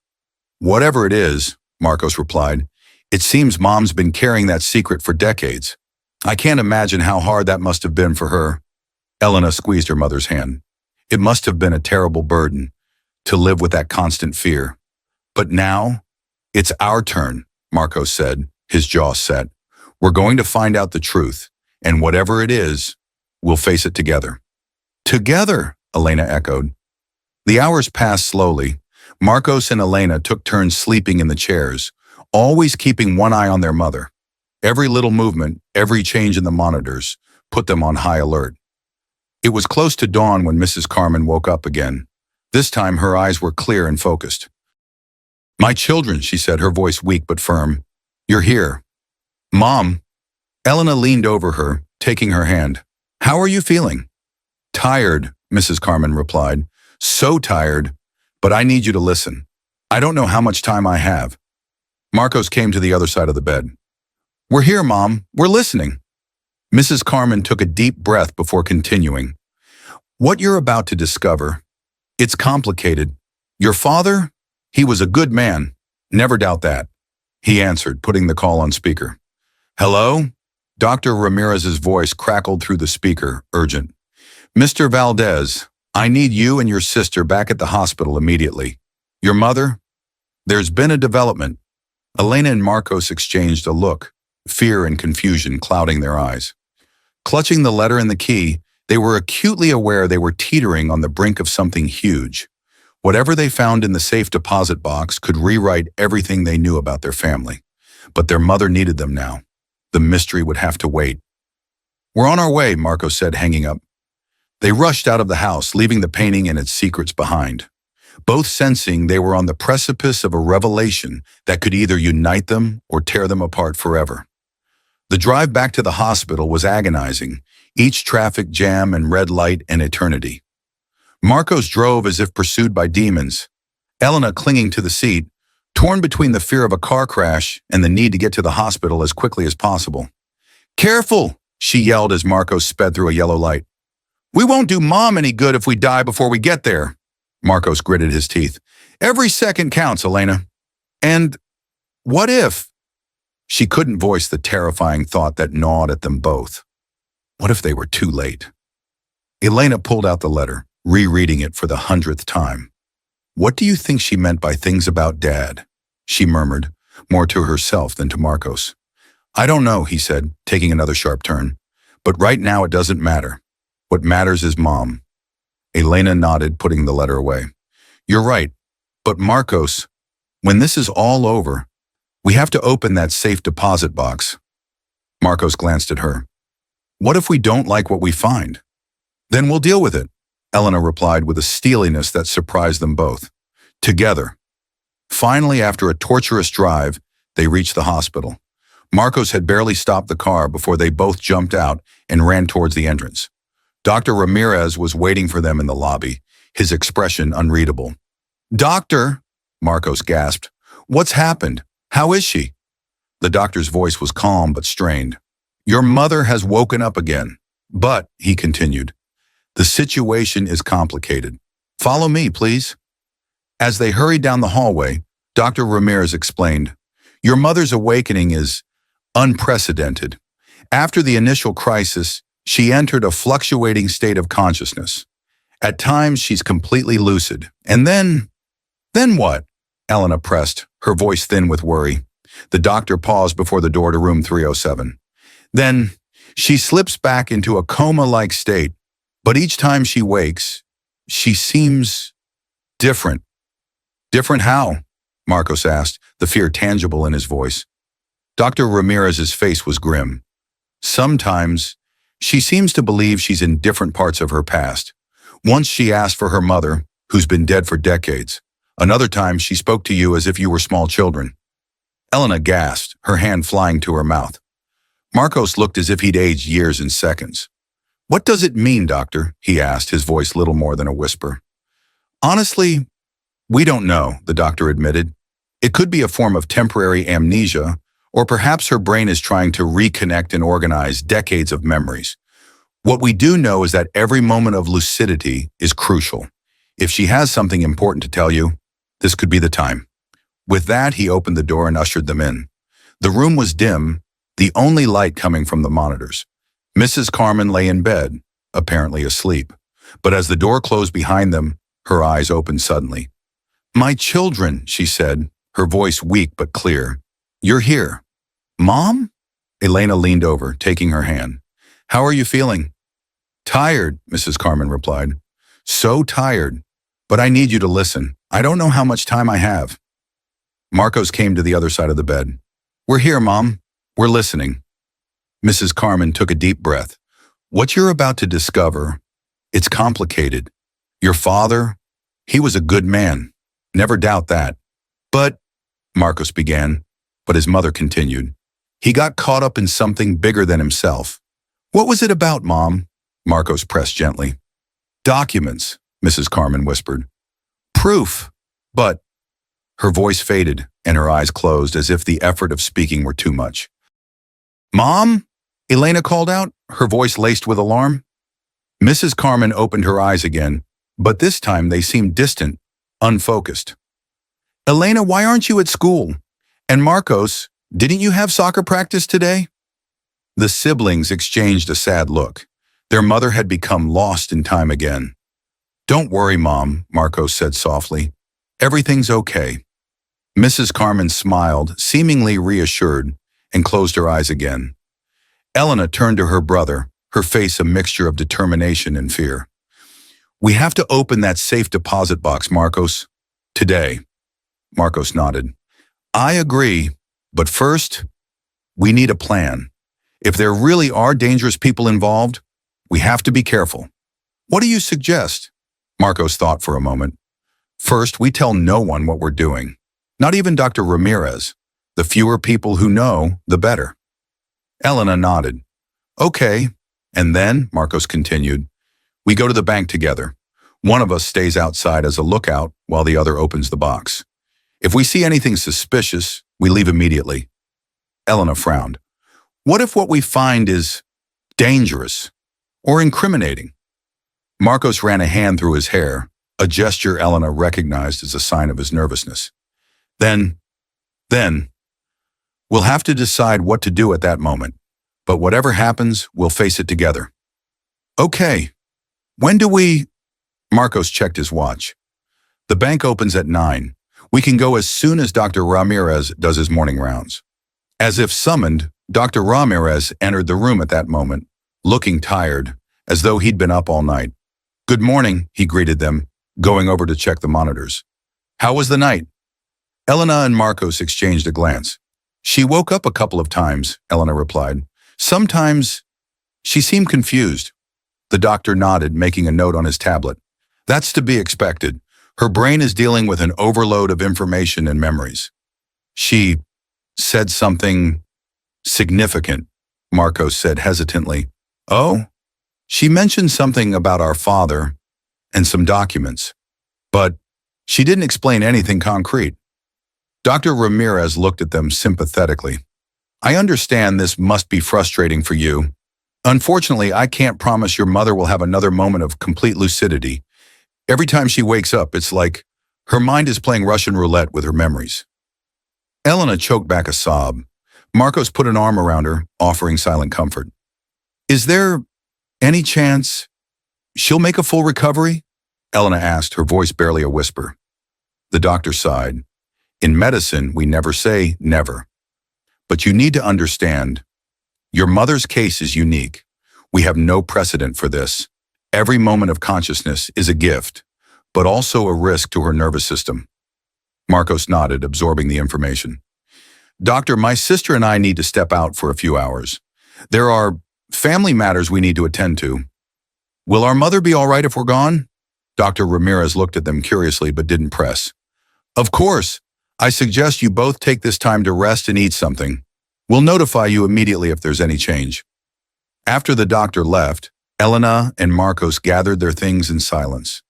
Whatever it is, Marcos replied, it seems Mom's been carrying that secret for decades. I can't imagine how hard that must have been for her. Elena squeezed her mother's hand. It must have been a terrible burden to live with that constant fear. But now, it's our turn, Marcos said, his jaw set. We're going to find out the truth, and whatever it is, we'll face it together. Together, Elena echoed. The hours passed slowly. Marcos and Elena took turns sleeping in the chairs, always keeping one eye on their mother. Every little movement, every change in the monitors, put them on high alert. It was close to dawn when Mrs. Carmen woke up again. This time her eyes were clear and focused. My children, she said, her voice weak but firm. You're here. Mom. Elena leaned over her, taking her hand. How are you feeling? Tired, Mrs. Carmen replied. So tired, but I need you to listen. I don't know how much time I have. Marcos came to the other side of the bed. We're here, Mom. We're listening. Mrs. Carmen took a deep breath before continuing. What you're about to discover, it's complicated. Your father, he was a good man. Never doubt that. He answered, putting the call on speaker. Hello? Dr. Ramirez's voice crackled through the speaker, urgent. Mr. Valdez, I need you and your sister back at the hospital immediately. Your mother? There's been a development. Elena and Marcos exchanged a look, fear and confusion clouding their eyes. Clutching the letter and the key, they were acutely aware they were teetering on the brink of something huge. Whatever they found in the safe deposit box could rewrite everything they knew about their family. But their mother needed them now. The mystery would have to wait. We're on our way, Marcos said, hanging up. They rushed out of the house, leaving the painting and its secrets behind, both sensing they were on the precipice of a revelation that could either unite them or tear them apart forever. The drive back to the hospital was agonizing, each traffic jam and red light an eternity. Marcos drove as if pursued by demons, Elena clinging to the seat, torn between the fear of a car crash and the need to get to the hospital as quickly as possible. Careful, she yelled as Marcos sped through a yellow light. We won't do Mom any good if we die before we get there. Marcos gritted his teeth. Every second counts, Elena. And what if? She couldn't voice the terrifying thought that gnawed at them both. What if they were too late? Elena pulled out the letter, rereading it for the 100th time. What do you think she meant by things about Dad? She murmured, more to herself than to Marcos. I don't know, he said, taking another sharp turn. But right now it doesn't matter. What matters is Mom. Elena nodded, putting the letter away. You're right. But Marcos, when this is all over, We have to open that safe deposit box. Marcos glanced at her. What if we don't like what we find? Then we'll deal with it, Elena replied with a steeliness that surprised them both. Together. Finally, after a torturous drive, they reached the hospital. Marcos had barely stopped the car before they both jumped out and ran towards the entrance. Dr. Ramirez was waiting for them in the lobby, his expression unreadable. Doctor, Marcos gasped. What's happened? How is she? The doctor's voice was calm but strained. Your mother has woken up again. But, he continued, the situation is complicated. Follow me, please. As they hurried down the hallway, Dr. Ramirez explained, your mother's awakening is unprecedented. After the initial crisis, she entered a fluctuating state of consciousness. At times, she's completely lucid. And then what? Elena pressed, her voice thin with worry. The doctor paused before the door to room 307. Then, she slips back into a coma-like state, but each time she wakes, she seems different. Different how? Marcos asked, the fear tangible in his voice. Dr. Ramirez's face was grim. Sometimes, she seems to believe she's in different parts of her past. Once she asked for her mother, who's been dead for decades. Another time, she spoke to you as if you were small children. Elena gasped, her hand flying to her mouth. Marcos looked as if he'd aged years in seconds. What does it mean, doctor? He asked, his voice little more than a whisper. Honestly, we don't know, the doctor admitted. It could be a form of temporary amnesia, or perhaps her brain is trying to reconnect and organize decades of memories. What we do know is that every moment of lucidity is crucial. If she has something important to tell you, this could be the time. With that, he opened the door and ushered them in. The room was dim, the only light coming from the monitors. Mrs. Carmen lay in bed, apparently asleep. But as the door closed behind them, her eyes opened suddenly. My children, she said, her voice weak but clear. You're here. Mom? Elena leaned over, taking her hand. How are you feeling? Tired, Mrs. Carmen replied. So tired. But I need you to listen. I don't know how much time I have. Marcos came to the other side of the bed. We're here, Mom. We're listening. Mrs. Carmen took a deep breath. What you're about to discover, it's complicated. Your father, he was a good man. Never doubt that. But, Marcos began, but his mother continued. He got caught up in something bigger than himself. What was it about, Mom? Marcos pressed gently. Documents, Mrs. Carmen whispered. Proof. But, her voice faded and her eyes closed as if the effort of speaking were too much. Mom? Elena called out, her voice laced with alarm. Mrs. Carmen opened her eyes again, but this time they seemed distant, unfocused. Elena, why aren't you at school? And Marcos, didn't you have soccer practice today? The siblings exchanged a sad look. Their mother had become lost in time again. Don't worry, Mom, Marcos said softly. Everything's okay. Mrs. Carmen smiled, seemingly reassured, and closed her eyes again. Elena turned to her brother, her face a mixture of determination and fear. We have to open that safe deposit box, Marcos. Today. Marcos nodded. I agree, but first, we need a plan. If there really are dangerous people involved, we have to be careful. What do you suggest? Marcos thought for a moment. First, we tell no one what we're doing. Not even Dr. Ramirez. The fewer people who know, the better. Elena nodded. Okay. And then, Marcos continued, we go to the bank together. One of us stays outside as a lookout while the other opens the box. If we see anything suspicious, we leave immediately. Elena frowned. What if what we find is dangerous or incriminating? Marcos ran a hand through his hair, a gesture Elena recognized as a sign of his nervousness. Then, we'll have to decide what to do at that moment. But whatever happens, we'll face it together. Okay. When do we... Marcos checked his watch. The bank opens at 9. We can go as soon as Dr. Ramirez does his morning rounds. As if summoned, Dr. Ramirez entered the room at that moment, looking tired, as though he'd been up all night. Good morning, he greeted them, going over to check the monitors. How was the night? Elena and Marcos exchanged a glance. She woke up a couple of times, Elena replied. Sometimes she seemed confused. The doctor nodded, making a note on his tablet. That's to be expected. Her brain is dealing with an overload of information and memories. She said something significant, Marcos said hesitantly. Oh? She mentioned something about our father and some documents, but she didn't explain anything concrete. Dr. Ramirez looked at them sympathetically. I understand this must be frustrating for you. Unfortunately, I can't promise your mother will have another moment of complete lucidity. Every time she wakes up, it's like her mind is playing Russian roulette with her memories. Elena choked back a sob. Marcos put an arm around her, offering silent comfort. Is there any chance she'll make a full recovery? Elena asked, her voice barely a whisper. The doctor sighed. In medicine, we never say never. But you need to understand, your mother's case is unique. We have no precedent for this. Every moment of consciousness is a gift, but also a risk to her nervous system. Marcos nodded, absorbing the information. Doctor, my sister and I need to step out for a few hours. There are family matters we need to attend to. Will our mother be all right if we're gone? Dr. Ramirez looked at them curiously but didn't press. Of course. I suggest you both take this time to rest and eat something. We'll notify you immediately if there's any change. After the doctor left, Elena and Marcos gathered their things in silence.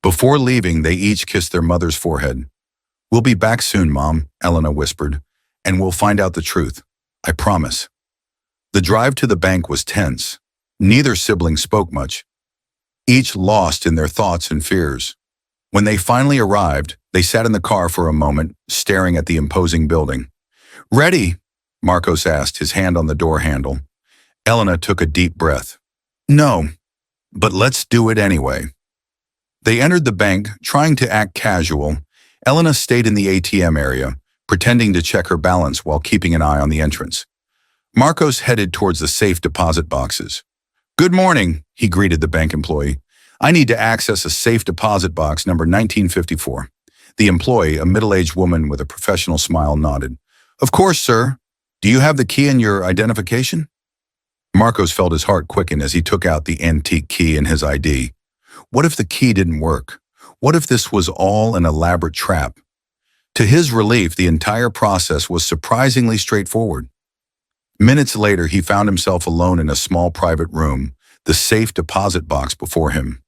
Before leaving, they each kissed their mother's forehead. We'll be back soon, Mom, Elena whispered, and we'll find out the truth. I promise. The drive to the bank was tense. Neither sibling spoke much, each lost in their thoughts and fears. When they finally arrived, they sat in the car for a moment, staring at the imposing building. Ready? Marcos asked, his hand on the door handle. Elena took a deep breath. No, but let's do it anyway. They entered the bank, trying to act casual. Elena stayed in the ATM area, pretending to check her balance while keeping an eye on the entrance. Marcos headed towards the safe deposit boxes. Good morning, he greeted the bank employee. I need to access a safe deposit box number 1954. The employee, a middle-aged woman with a professional smile, nodded. Of course, sir. Do you have the key in your identification? Marcos felt his heart quicken as he took out the antique key in his ID. What if the key didn't work? What if this was all an elaborate trap? To his relief, the entire process was surprisingly straightforward. Minutes later, he found himself alone in a small private room, the safe deposit box before him.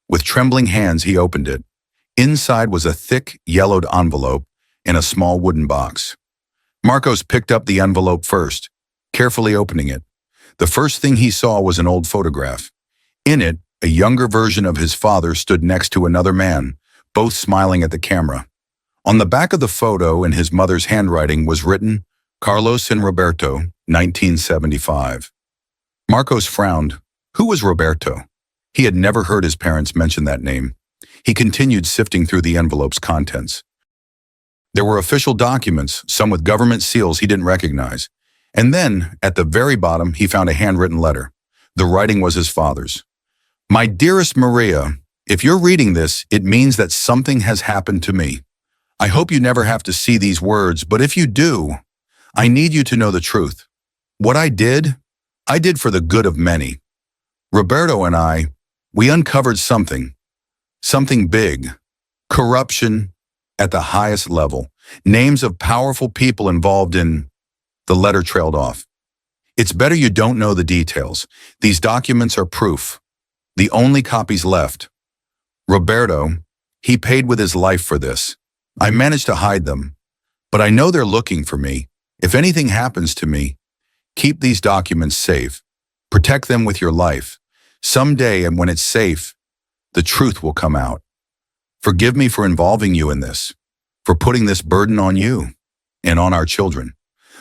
With trembling hands, he opened it. Inside was a thick, yellowed envelope in a small wooden box. Marcos picked up the envelope first, carefully opening it. The first thing he saw was an old photograph. In it, a younger version of his father stood next to another man, both smiling at the camera. On the back of the photo, in his mother's handwriting, was written, Carlos and Roberto, 1975. Marcos frowned. Who was Roberto? He had never heard his parents mention that name. He continued sifting through the envelope's contents. There were official documents, some with government seals he didn't recognize. And then, at the very bottom, he found a handwritten letter. The writing was his father's. My dearest Maria, if you're reading this, it means that something has happened to me. I hope you never have to see these words, but if you do, I need you to know the truth. What I did for the good of many. Roberto and I, we uncovered something big, corruption at the highest level, names of powerful people involved in. The letter trailed off. It's better you don't know the details. These documents are proof. The only copies left. Roberto, he paid with his life for this. I managed to hide them, but I know they're looking for me. If anything happens to me, keep these documents safe. Protect them with your life. Someday, and when it's safe, the truth will come out. Forgive me for involving you in this, for putting this burden on you and on our children.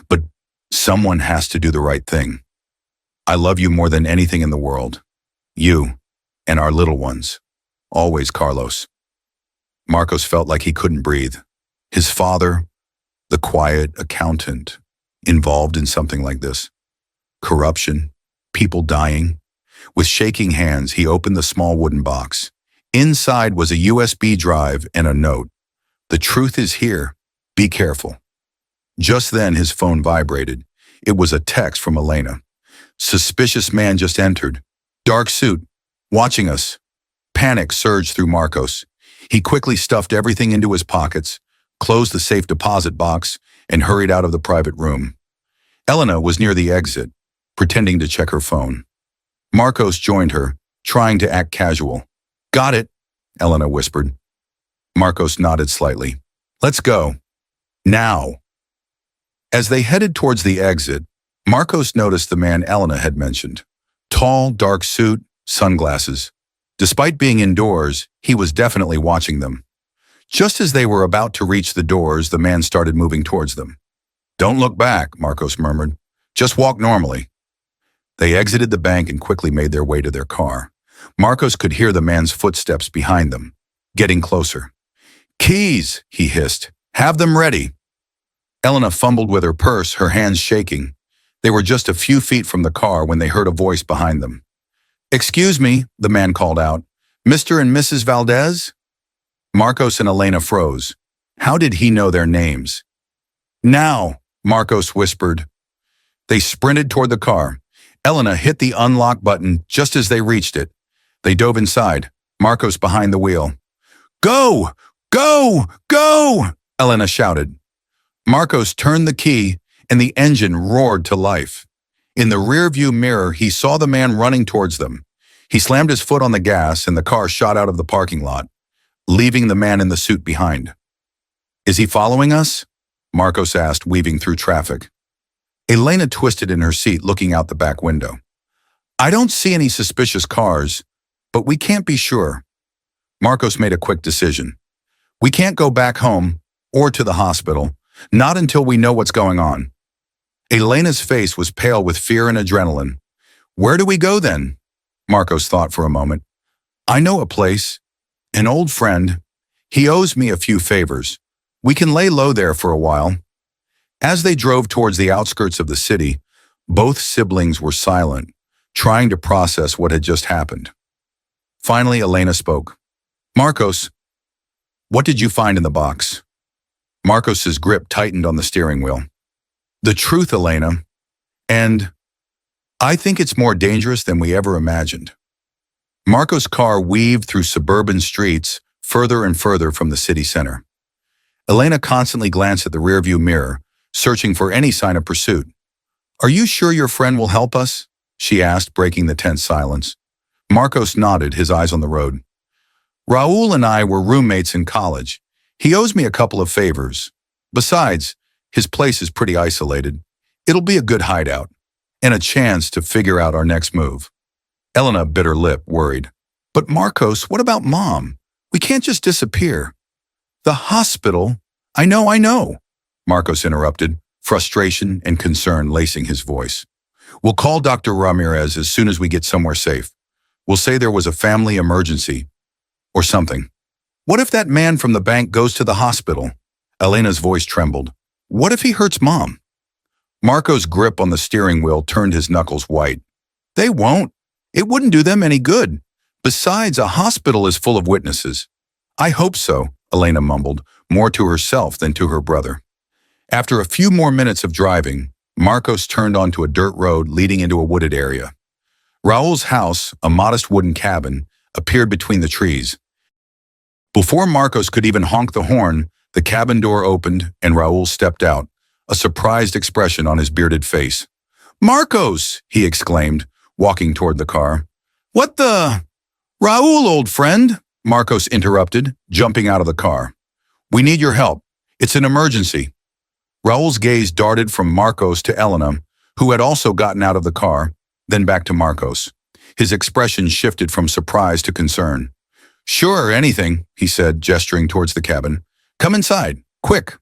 But someone has to do the right thing. I love you more than anything in the world. You and our little ones. Always, Carlos. Marcos felt like he couldn't breathe. His father, the quiet accountant, involved in something like this. Corruption, people dying. With shaking hands, he opened the small wooden box. Inside was a USB drive and a note. The truth is here. Be careful. Just then his phone vibrated. It was a text from Elena. Suspicious man just entered. Dark suit. Watching us. Panic surged through Marcos. He quickly stuffed everything into his pockets, closed the safe deposit box, and hurried out of the private room. Elena was near the exit, pretending to check her phone. Marcos joined her, trying to act casual. Got it, Elena whispered. Marcos nodded slightly. Let's go. Now. As they headed towards the exit, Marcos noticed the man Elena had mentioned. Tall, dark suit, sunglasses. Despite being indoors, he was definitely watching them. Just as they were about to reach the doors, the man started moving towards them. Don't look back, Marcos murmured. Just walk normally. They exited the bank and quickly made their way to their car. Marcos could hear the man's footsteps behind them, getting closer. Keys, he hissed. Have them ready. Elena fumbled with her purse, her hands shaking. They were just a few feet from the car when they heard a voice behind them. Excuse me, the man called out. Mr. and Mrs. Valdez? Marcos and Elena froze. How did he know their names? Now, Marcos whispered. They sprinted toward the car. Elena hit the unlock button just as they reached it. They dove inside, Marcos behind the wheel. Go! Go! Go! Elena shouted. Marcos turned the key and the engine roared to life. In the rearview mirror, he saw the man running towards them. He slammed his foot on the gas and the car shot out of the parking lot, leaving the man in the suit behind. Is he following us? Marcos asked, weaving through traffic. Elena twisted in her seat, looking out the back window. I don't see any suspicious cars, but we can't be sure. Marcos made a quick decision. We can't go back home or to the hospital, not until we know what's going on. Elena's face was pale with fear and adrenaline. Where do we go then? Marcos thought for a moment. I know a place. An old friend. He owes me a few favors. We can lay low there for a while. As they drove towards the outskirts of the city, both siblings were silent, trying to process what had just happened. Finally, Elena spoke. Marcos, what did you find in the box? Marcos's grip tightened on the steering wheel. The truth, Elena, and I think it's more dangerous than we ever imagined. Marcos' car weaved through suburban streets, further and further from the city center. Elena constantly glanced at the rearview mirror, searching for any sign of pursuit. Are you sure your friend will help us? She asked, breaking the tense silence. Marcos nodded, his eyes on the road. Raul and I were roommates in college. He owes me a couple of favors. Besides, his place is pretty isolated. It'll be a good hideout, and a chance to figure out our next move. Elena bit her lip, worried. But Marcos, what about Mom? We can't just disappear. The hospital? I know, Marcos interrupted, frustration and concern lacing his voice. We'll call Dr. Ramirez as soon as we get somewhere safe. We'll say there was a family emergency, or something. What if that man from the bank goes to the hospital? Elena's voice trembled. What if he hurts Mom? Marco's grip on the steering wheel turned his knuckles white. They won't. It wouldn't do them any good. Besides, a hospital is full of witnesses. I hope so, Elena mumbled, more to herself than to her brother. After a few more minutes of driving, Marcos turned onto a dirt road leading into a wooded area. Raul's house, a modest wooden cabin, appeared between the trees. Before Marcos could even honk the horn, the cabin door opened and Raul stepped out, a surprised expression on his bearded face. Marcos, he exclaimed, walking toward the car. What the? Raul, old friend, Marcos interrupted, jumping out of the car. We need your help. It's an emergency. Raul's gaze darted from Marcos to Elena, who had also gotten out of the car, then back to Marcos. His expression shifted from surprise to concern. Sure, anything, he said, gesturing towards the cabin. Come inside, quick.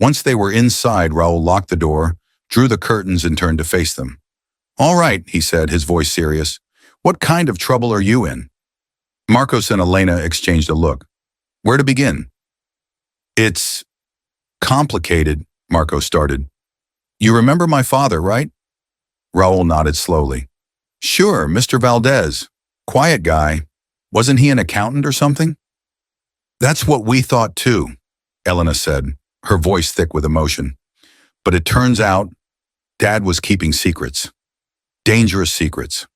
Once they were inside, Raul locked the door, drew the curtains and turned to face them. All right, he said, his voice serious. What kind of trouble are you in? Marcos and Elena exchanged a look. Where to begin? It's complicated, Marcos started. You remember my father, right? Raul nodded slowly. Sure, Mr. Valdez. Quiet guy. Wasn't he an accountant or something? That's what we thought too, Elena said, her voice thick with emotion. But it turns out Dad was keeping secrets. Dangerous secrets.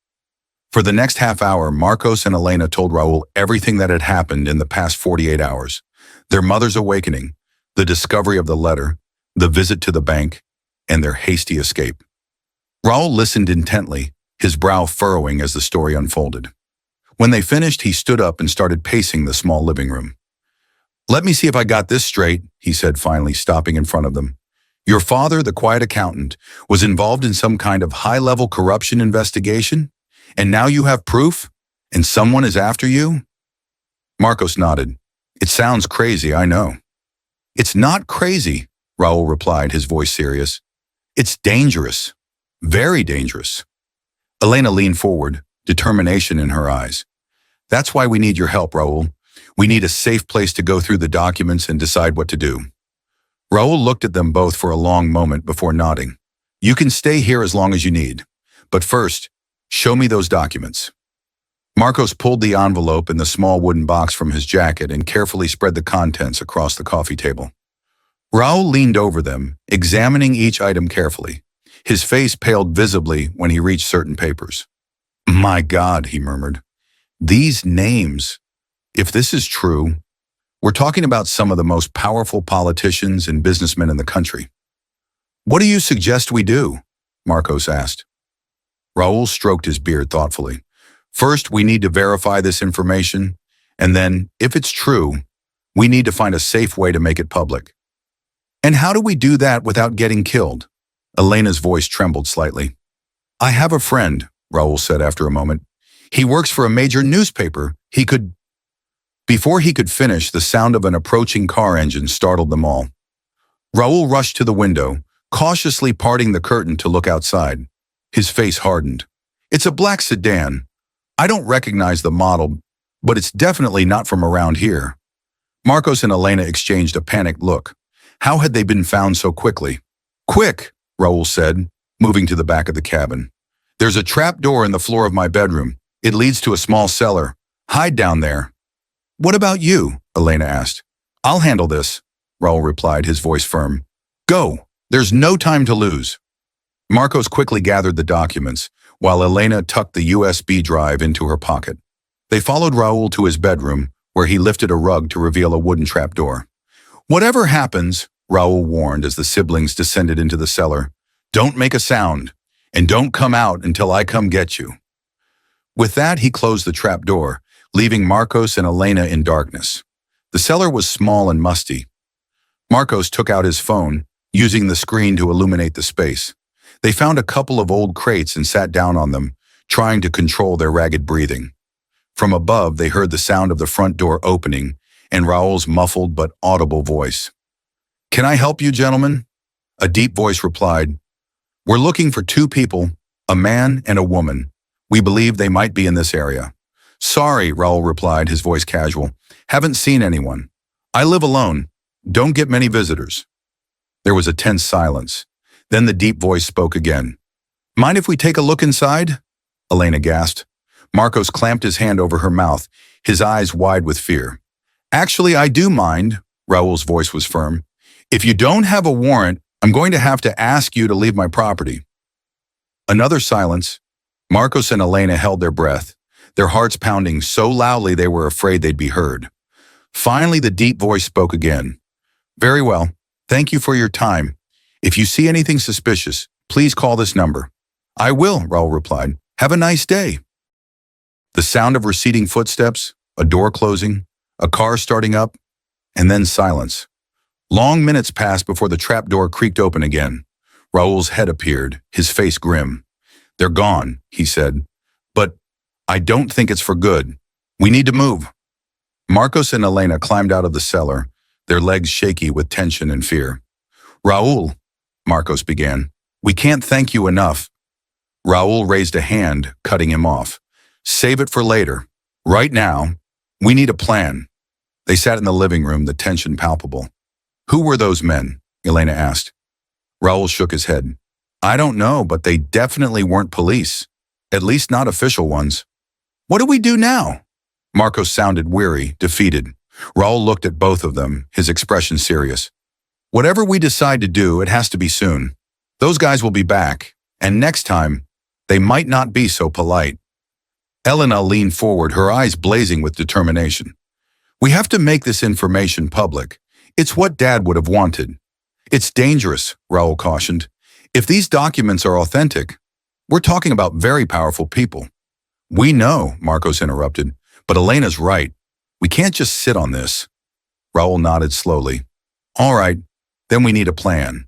For the next half hour, Marcos and Elena told Raul everything that had happened in the past 48 hours. Their mother's awakening, the discovery of the letter, the visit to the bank, and their hasty escape. Raul listened intently, his brow furrowing as the story unfolded. When they finished, he stood up and started pacing the small living room. "Let me see if I got this straight," he said, finally stopping in front of them. "Your father, the quiet accountant, was involved in some kind of high-level corruption investigation? And now you have proof? And someone is after you?" Marcos nodded. "It sounds crazy, I know." "It's not crazy," Raul replied, his voice serious. "It's dangerous. Very dangerous." Elena leaned forward, determination in her eyes. "That's why we need your help, Raul. We need a safe place to go through the documents and decide what to do." Raul looked at them both for a long moment before nodding. "You can stay here as long as you need. But first, show me those documents." Marcos pulled the envelope and the small wooden box from his jacket and carefully spread the contents across the coffee table. Raul leaned over them, examining each item carefully. His face paled visibly when he reached certain papers. "My God," he murmured. "These names. If this is true, we're talking about some of the most powerful politicians and businessmen in the country." "What do you suggest we do?" Marcos asked. Raul stroked his beard thoughtfully. "First, we need to verify this information, and then, if it's true, we need to find a safe way to make it public." "And how do we do that without getting killed?" Elena's voice trembled slightly. "I have a friend," Raul said after a moment. "He works for a major newspaper. Before he could finish, the sound of an approaching car engine startled them all. Raul rushed to the window, cautiously parting the curtain to look outside. His face hardened. "It's a black sedan. I don't recognize the model, but it's definitely not from around here." Marcos and Elena exchanged a panicked look. How had they been found so quickly? "Quick," Raul said, moving to the back of the cabin. "There's a trap door in the floor of my bedroom. It leads to a small cellar. Hide down there." "What about you?" Elena asked. "I'll handle this," Raul replied, his voice firm. "Go. There's no time to lose." Marcos quickly gathered the documents, while Elena tucked the USB drive into her pocket. They followed Raul to his bedroom, where he lifted a rug to reveal a wooden trapdoor. "Whatever happens," Raul warned as the siblings descended into the cellar, "don't make a sound, and don't come out until I come get you." With that, he closed the trapdoor, leaving Marcos and Elena in darkness. The cellar was small and musty. Marcos took out his phone, using the screen to illuminate the space. They found a couple of old crates and sat down on them, trying to control their ragged breathing. From above, they heard the sound of the front door opening and Raul's muffled but audible voice. "Can I help you, gentlemen?" A deep voice replied, "We're looking for two people, a man and a woman. We believe they might be in this area." "Sorry," Raul replied, his voice casual. "Haven't seen anyone. I live alone. Don't get many visitors." There was a tense silence. Then the deep voice spoke again. "Mind if we take a look inside?" Elena gasped. Marcos clamped his hand over her mouth, his eyes wide with fear. "Actually, I do mind," Raul's voice was firm. "If you don't have a warrant, I'm going to have to ask you to leave my property." Another silence. Marcos and Elena held their breath, their hearts pounding so loudly they were afraid they'd be heard. Finally, the deep voice spoke again. "Very well. Thank you for your time. If you see anything suspicious, please call this number." "I will," Raul replied. "Have a nice day." The sound of receding footsteps, a door closing, a car starting up, and then silence. Long minutes passed before the trapdoor creaked open again. Raul's head appeared, his face grim. "They're gone," he said. "But I don't think it's for good. We need to move." Marcos and Elena climbed out of the cellar, their legs shaky with tension and fear. "Raul," Marcos began, "we can't thank you enough." Raul raised a hand, cutting him off. "Save it for later. Right now, we need a plan." They sat in the living room, the tension palpable. "Who were those men?" Elena asked. Raul shook his head. "I don't know, but they definitely weren't police. At least not official ones." "What do we do now?" Marcos sounded weary, defeated. Raul looked at both of them, his expression serious. Whatever we decide to do, it has to be soon. Those guys will be back, and next time, they might not be so polite. Elena leaned forward, her eyes blazing with determination. We have to make this information public. It's what Dad would have wanted. It's dangerous, Raul cautioned. If these documents are authentic, we're talking about very powerful people. We know, Marcos interrupted, but Elena's right. We can't just sit on this. Raul nodded slowly. All right, then we need a plan.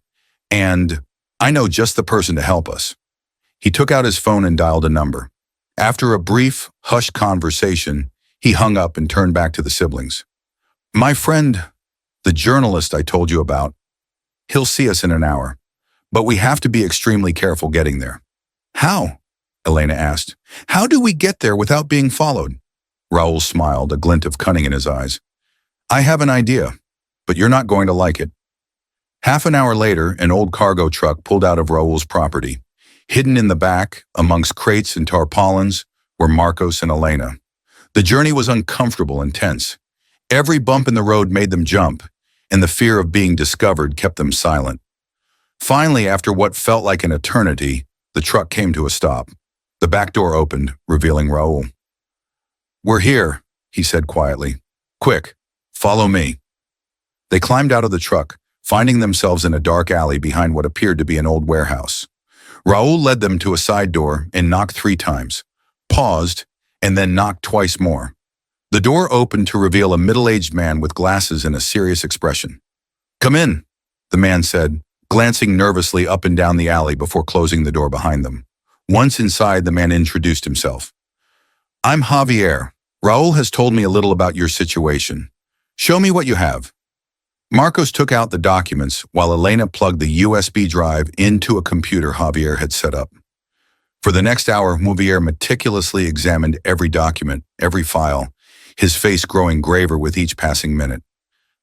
And I know just the person to help us. He took out his phone and dialed a number. After a brief, hushed conversation, he hung up and turned back to the siblings. My friend, the journalist I told you about, he'll see us in an hour, but we have to be extremely careful getting there. How? Elena asked. How do we get there without being followed? Raul smiled, a glint of cunning in his eyes. I have an idea, but you're not going to like it. Half an hour later, an old cargo truck pulled out of Raul's property. Hidden in the back, amongst crates and tarpaulins, were Marcos and Elena. The journey was uncomfortable and tense. Every bump in the road made them jump, and the fear of being discovered kept them silent. Finally, after what felt like an eternity, the truck came to a stop. The back door opened, revealing Raul. We're here, he said quietly. Quick, follow me. They climbed out of the truck, finding themselves in a dark alley behind what appeared to be an old warehouse. Raul led them to a side door and knocked 3 times, paused, and then knocked twice more. The door opened to reveal a middle-aged man with glasses and a serious expression. Come in, the man said, glancing nervously up and down the alley before closing the door behind them. Once inside, the man introduced himself. I'm Javier. Raul has told me a little about your situation. Show me what you have. Marcos took out the documents while Elena plugged the USB drive into a computer Javier had set up. For the next hour, Javier meticulously examined every document, every file, his face growing graver with each passing minute.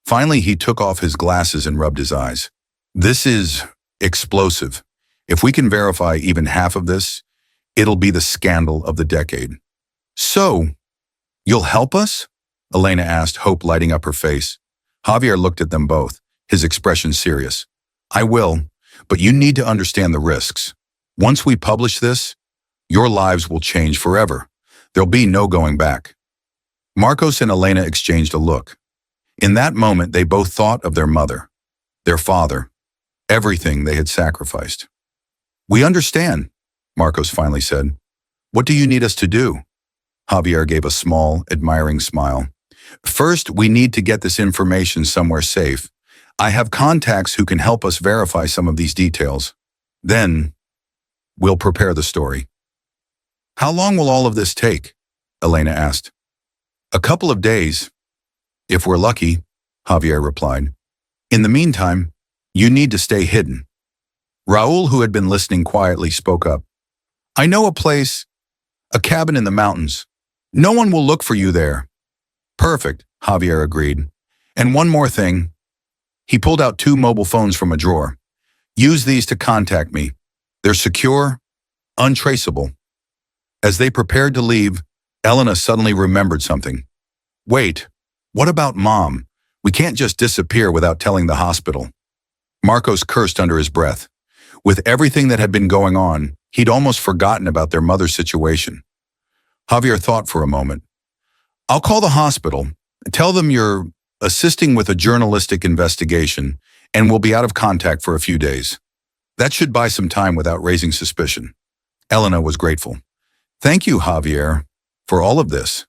Finally, he took off his glasses and rubbed his eyes. This is explosive. If we can verify even half of this, it'll be the scandal of the decade. So, you'll help us? Elena asked, hope lighting up her face. Javier looked at them both, his expression serious. I will, but you need to understand the risks. Once we publish this, your lives will change forever. There'll be no going back. Marcos and Elena exchanged a look. In that moment, they both thought of their mother, their father, everything they had sacrificed. We understand, Marcos finally said. What do you need us to do? Javier gave a small, admiring smile. First, we need to get this information somewhere safe. I have contacts who can help us verify some of these details. Then, we'll prepare the story. How long will all of this take? Elena asked. A couple of days, if we're lucky, Javier replied. In the meantime, you need to stay hidden. Raul, who had been listening quietly, spoke up. I know a place, a cabin in the mountains. No one will look for you there. Perfect, Javier agreed. And one more thing. He pulled out 2 mobile phones from a drawer. Use these to contact me. They're secure, untraceable. As they prepared to leave, Elena suddenly remembered something. Wait, what about Mom? We can't just disappear without telling the hospital. Marcos cursed under his breath. With everything that had been going on, he'd almost forgotten about their mother's situation. Javier thought for a moment. I'll call the hospital, tell them you're assisting with a journalistic investigation, and we'll be out of contact for a few days. That should buy some time without raising suspicion. Elena was grateful. Thank you, Javier, for all of this.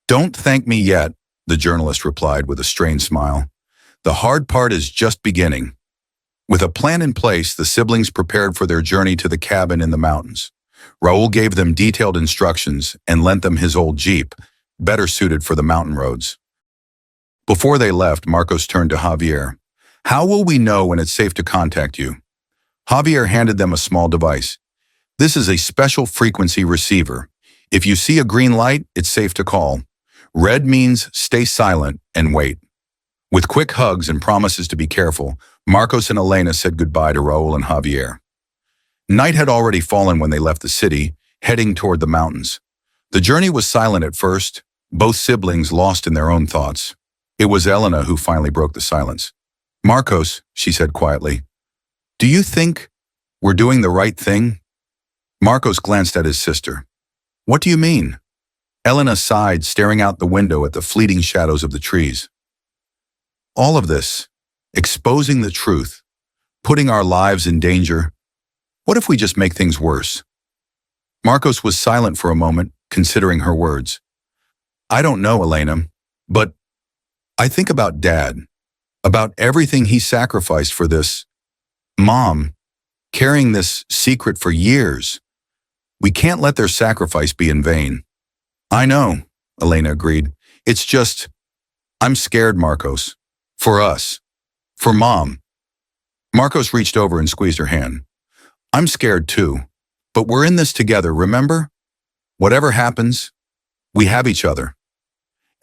Don't thank me yet, the journalist replied with a strained smile. The hard part is just beginning. With a plan in place, the siblings prepared for their journey to the cabin in the mountains. Raul gave them detailed instructions and lent them his old Jeep, better suited for the mountain roads. Before they left, Marcos turned to Javier. How will we know when it's safe to contact you? Javier handed them a small device. This is a special frequency receiver. If you see a green light, it's safe to call. Red means stay silent and wait. With quick hugs and promises to be careful, Marcos and Elena said goodbye to Raul and Javier. Night had already fallen when they left the city, heading toward the mountains. The journey was silent at first, both siblings lost in their own thoughts. It was Elena who finally broke the silence. Marcos, she said quietly, do you think we're doing the right thing? Marcos glanced at his sister. What do you mean? Elena sighed, staring out the window at the fleeting shadows of the trees. All of this, exposing the truth, putting our lives in danger. What if we just make things worse? Marcos was silent for a moment, considering her words. I don't know, Elena, but I think about Dad, about everything he sacrificed for this. Mom, carrying this secret for years. We can't let their sacrifice be in vain. I know, Elena agreed. It's just, I'm scared, Marcos. For us. For Mom. Marcos reached over and squeezed her hand. I'm scared too, but we're in this together, remember? Whatever happens, we have each other.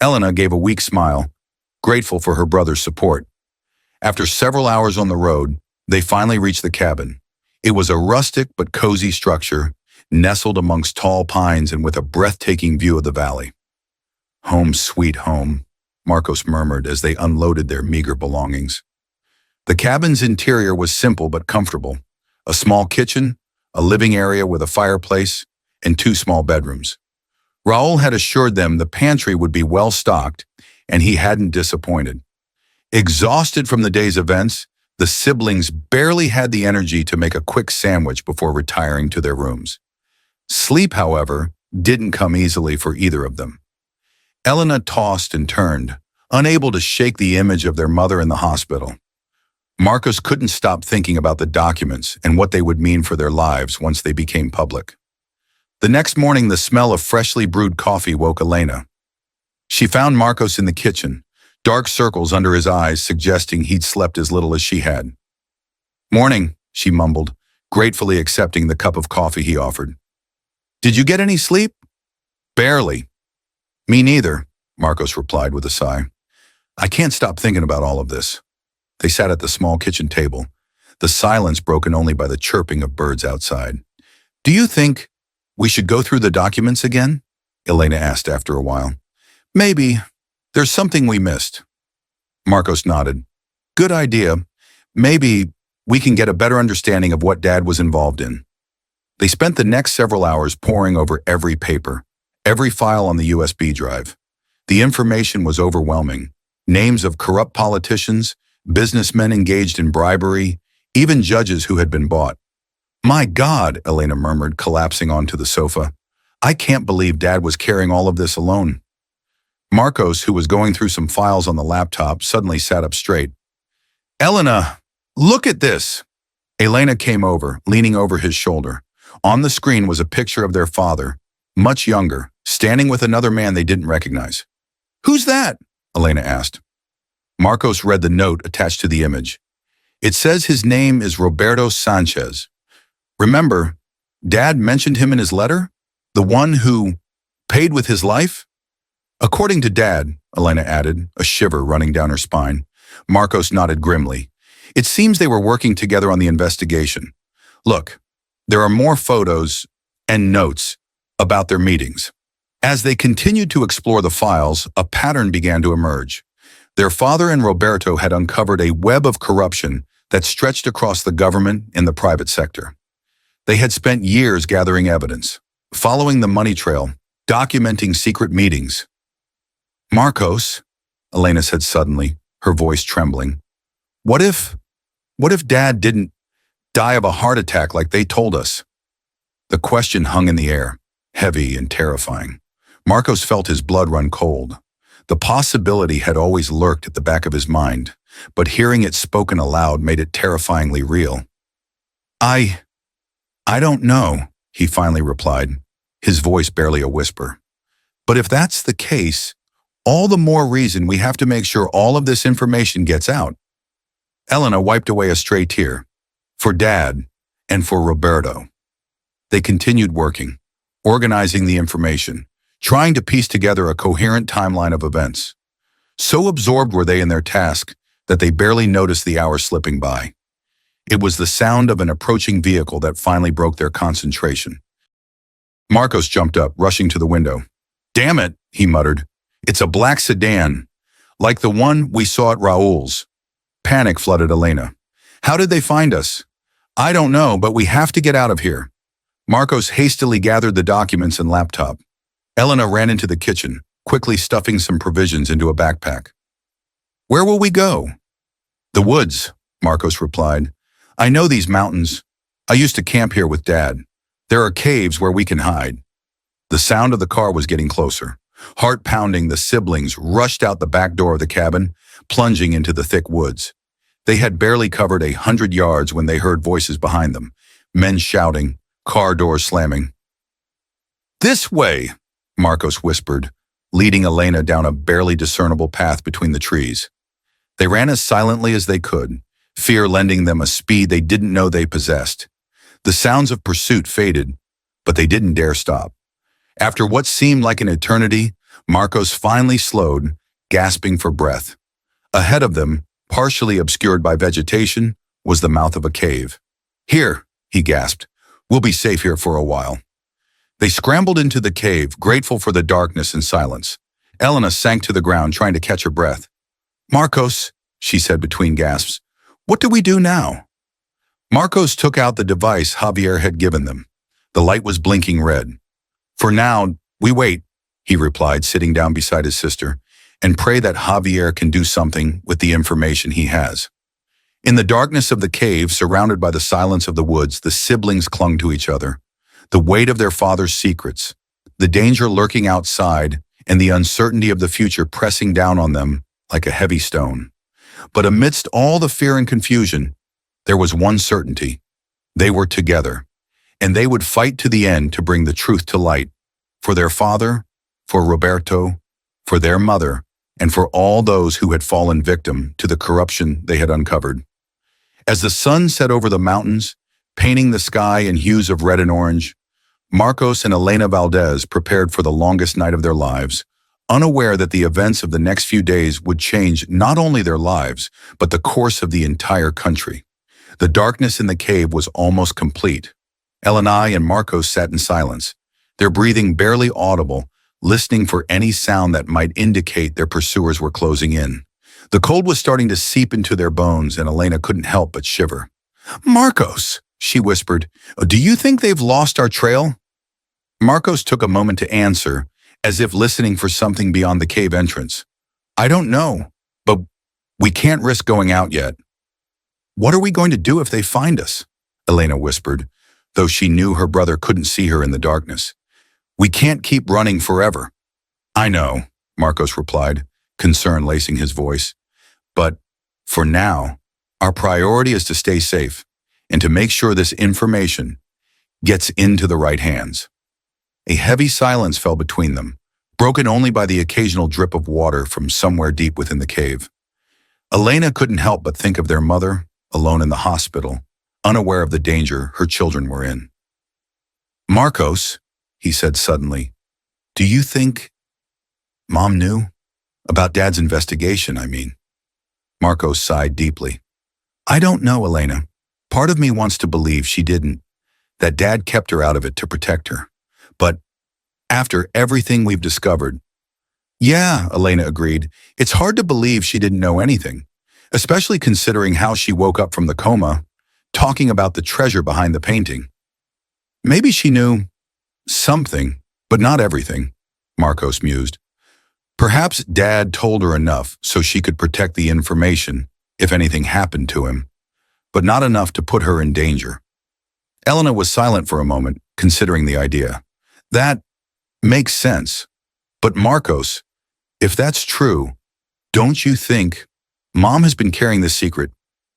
Elena gave a weak smile, grateful for her brother's support. After several hours on the road, they finally reached the cabin. It was a rustic but cozy structure, nestled amongst tall pines and with a breathtaking view of the valley. Home sweet home, Marcos murmured as they unloaded their meager belongings. The cabin's interior was simple but comfortable. A small kitchen, a living area with a fireplace, and 2 small bedrooms. Raul had assured them the pantry would be well stocked, and he hadn't disappointed. Exhausted from the day's events, the siblings barely had the energy to make a quick sandwich before retiring to their rooms. Sleep, however, didn't come easily for either of them. Elena tossed and turned, unable to shake the image of their mother in the hospital. Marcos couldn't stop thinking about the documents and what they would mean for their lives once they became public. The next morning, the smell of freshly brewed coffee woke Elena. She found Marcos in the kitchen, dark circles under his eyes suggesting he'd slept as little as she had. Morning, she mumbled, gratefully accepting the cup of coffee he offered. Did you get any sleep? Barely. Me neither, Marcos replied with a sigh. I can't stop thinking about all of this. They sat at the small kitchen table, the silence broken only by the chirping of birds outside. Do you think we should go through the documents again? Elena asked after a while. Maybe. There's something we missed. Marcos nodded. Good idea. Maybe we can get a better understanding of what Dad was involved in. They spent the next several hours poring over every paper, every file on the USB drive. The information was overwhelming. Names of corrupt politicians, businessmen engaged in bribery, even judges who had been bought. My God, Elena murmured, collapsing onto the sofa. I can't believe Dad was carrying all of this alone. Marcos, who was going through some files on the laptop, suddenly sat up straight. Elena, look at this. Elena came over, leaning over his shoulder. On the screen was a picture of their father, much younger, standing with another man they didn't recognize. Who's that? Elena asked. Marcos read the note attached to the image. It says his name is Roberto Sanchez. Remember, Dad mentioned him in his letter? The one who paid with his life? According to Dad, Elena added, a shiver running down her spine. Marcos nodded grimly. It seems they were working together on the investigation. Look, there are more photos and notes about their meetings. As they continued to explore the files, a pattern began to emerge. Their father and Roberto had uncovered a web of corruption that stretched across the government and the private sector. They had spent years gathering evidence, following the money trail, documenting secret meetings. Marcos, Elena said suddenly, her voice trembling. What if Dad didn't die of a heart attack like they told us? The question hung in the air, heavy and terrifying. Marcos felt his blood run cold. The possibility had always lurked at the back of his mind, but hearing it spoken aloud made it terrifyingly real. I don't know, he finally replied, his voice barely a whisper. But if that's the case, all the more reason we have to make sure all of this information gets out. Elena wiped away a stray tear. For Dad and for Roberto. They continued working, organizing the information, trying to piece together a coherent timeline of events. So absorbed were they in their task that they barely noticed the hours slipping by. It was the sound of an approaching vehicle that finally broke their concentration. Marcos jumped up, rushing to the window. Damn it, he muttered. It's a black sedan, like the one we saw at Raul's. Panic flooded Elena. How did they find us? I don't know, but we have to get out of here. Marcos hastily gathered the documents and laptop. Elena ran into the kitchen, quickly stuffing some provisions into a backpack. Where will we go? The woods, Marcos replied. I know these mountains. I used to camp here with Dad. There are caves where we can hide. The sound of the car was getting closer. Heart pounding, the siblings rushed out the back door of the cabin, plunging into the thick woods. They had barely covered 100 yards when they heard voices behind them, men shouting, car doors slamming. This way, Marcos whispered, leading Elena down a barely discernible path between the trees. They ran as silently as they could, fear lending them a speed they didn't know they possessed. The sounds of pursuit faded, but they didn't dare stop. After what seemed like an eternity, Marcos finally slowed, gasping for breath. Ahead of them, partially obscured by vegetation, was the mouth of a cave. Here, he gasped. We'll be safe here for a while. They scrambled into the cave, grateful for the darkness and silence. Elena sank to the ground, trying to catch her breath. Marcos, she said between gasps, what do we do now? Marcos took out the device Javier had given them. The light was blinking red. For now, we wait, he replied, sitting down beside his sister, and pray that Javier can do something with the information he has. In the darkness of the cave, surrounded by the silence of the woods, the siblings clung to each other. The weight of their father's secrets, the danger lurking outside, and the uncertainty of the future pressing down on them like a heavy stone. But amidst all the fear and confusion, there was one certainty. They were together, and they would fight to the end to bring the truth to light, for their father, for Roberto, for their mother, and for all those who had fallen victim to the corruption they had uncovered. As the sun set over the mountains, painting the sky in hues of red and orange, Marcos and Elena Valdez prepared for the longest night of their lives, unaware that the events of the next few days would change not only their lives, but the course of the entire country. The darkness in the cave was almost complete. Elena and Marcos sat in silence, their breathing barely audible, listening for any sound that might indicate their pursuers were closing in. The cold was starting to seep into their bones, and Elena couldn't help but shiver. Marcos, she whispered, do you think they've lost our trail? Marcos took a moment to answer, as if listening for something beyond the cave entrance. I don't know, but we can't risk going out yet. What are we going to do if they find us? Elena whispered, though she knew her brother couldn't see her in the darkness. We can't keep running forever. I know, Marcos replied, concern lacing his voice. But for now, our priority is to stay safe and to make sure this information gets into the right hands. A heavy silence fell between them, broken only by the occasional drip of water from somewhere deep within the cave. Elena couldn't help but think of their mother, alone in the hospital, unaware of the danger her children were in. Marcos, he said suddenly, do you think Mom knew? About Dad's investigation, I mean. Marcos sighed deeply. I don't know, Elena. Part of me wants to believe she didn't, that Dad kept her out of it to protect her. But after everything we've discovered, yeah, Elena agreed, it's hard to believe she didn't know anything, especially considering how she woke up from the coma, talking about the treasure behind the painting. Maybe she knew something, but not everything, Marcos mused. Perhaps Dad told her enough so she could protect the information if anything happened to him, but not enough to put her in danger. Elena was silent for a moment, considering the idea. That makes sense. But Marcos, if that's true, don't you think Mom has been carrying this secret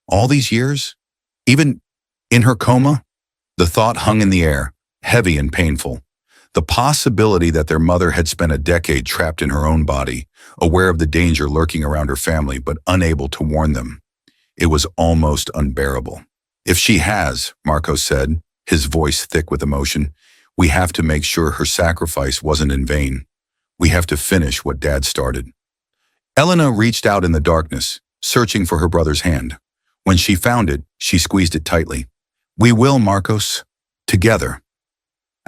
all these years? Even in her coma? The thought hung in the air, heavy and painful. The possibility that their mother had spent a decade trapped in her own body, aware of the danger lurking around her family but unable to warn them. It was almost unbearable. If she has, Marcos said, his voice thick with emotion, we have to make sure her sacrifice wasn't in vain. We have to finish what Dad started. Elena reached out in the darkness, searching for her brother's hand. When she found it, she squeezed it tightly. We will, Marcos. Together.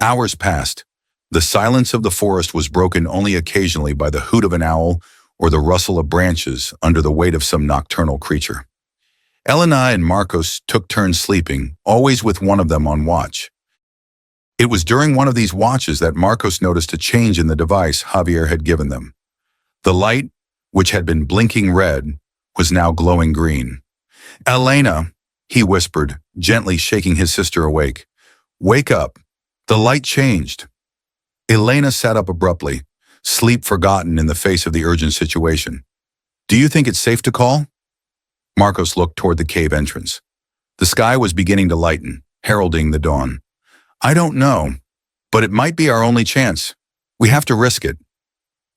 Hours passed. The silence of the forest was broken only occasionally by the hoot of an owl or the rustle of branches under the weight of some nocturnal creature. Elena and Marcos took turns sleeping, always with one of them on watch. It was during one of these watches that Marcos noticed a change in the device Javier had given them. The light, which had been blinking red, was now glowing green. "Elena," he whispered, gently shaking his sister awake. "Wake up." The light changed. Elena sat up abruptly, sleep forgotten in the face of the urgent situation. "Do you think it's safe to call?" Marcos looked toward the cave entrance. The sky was beginning to lighten, heralding the dawn. "I don't know, but it might be our only chance. We have to risk it."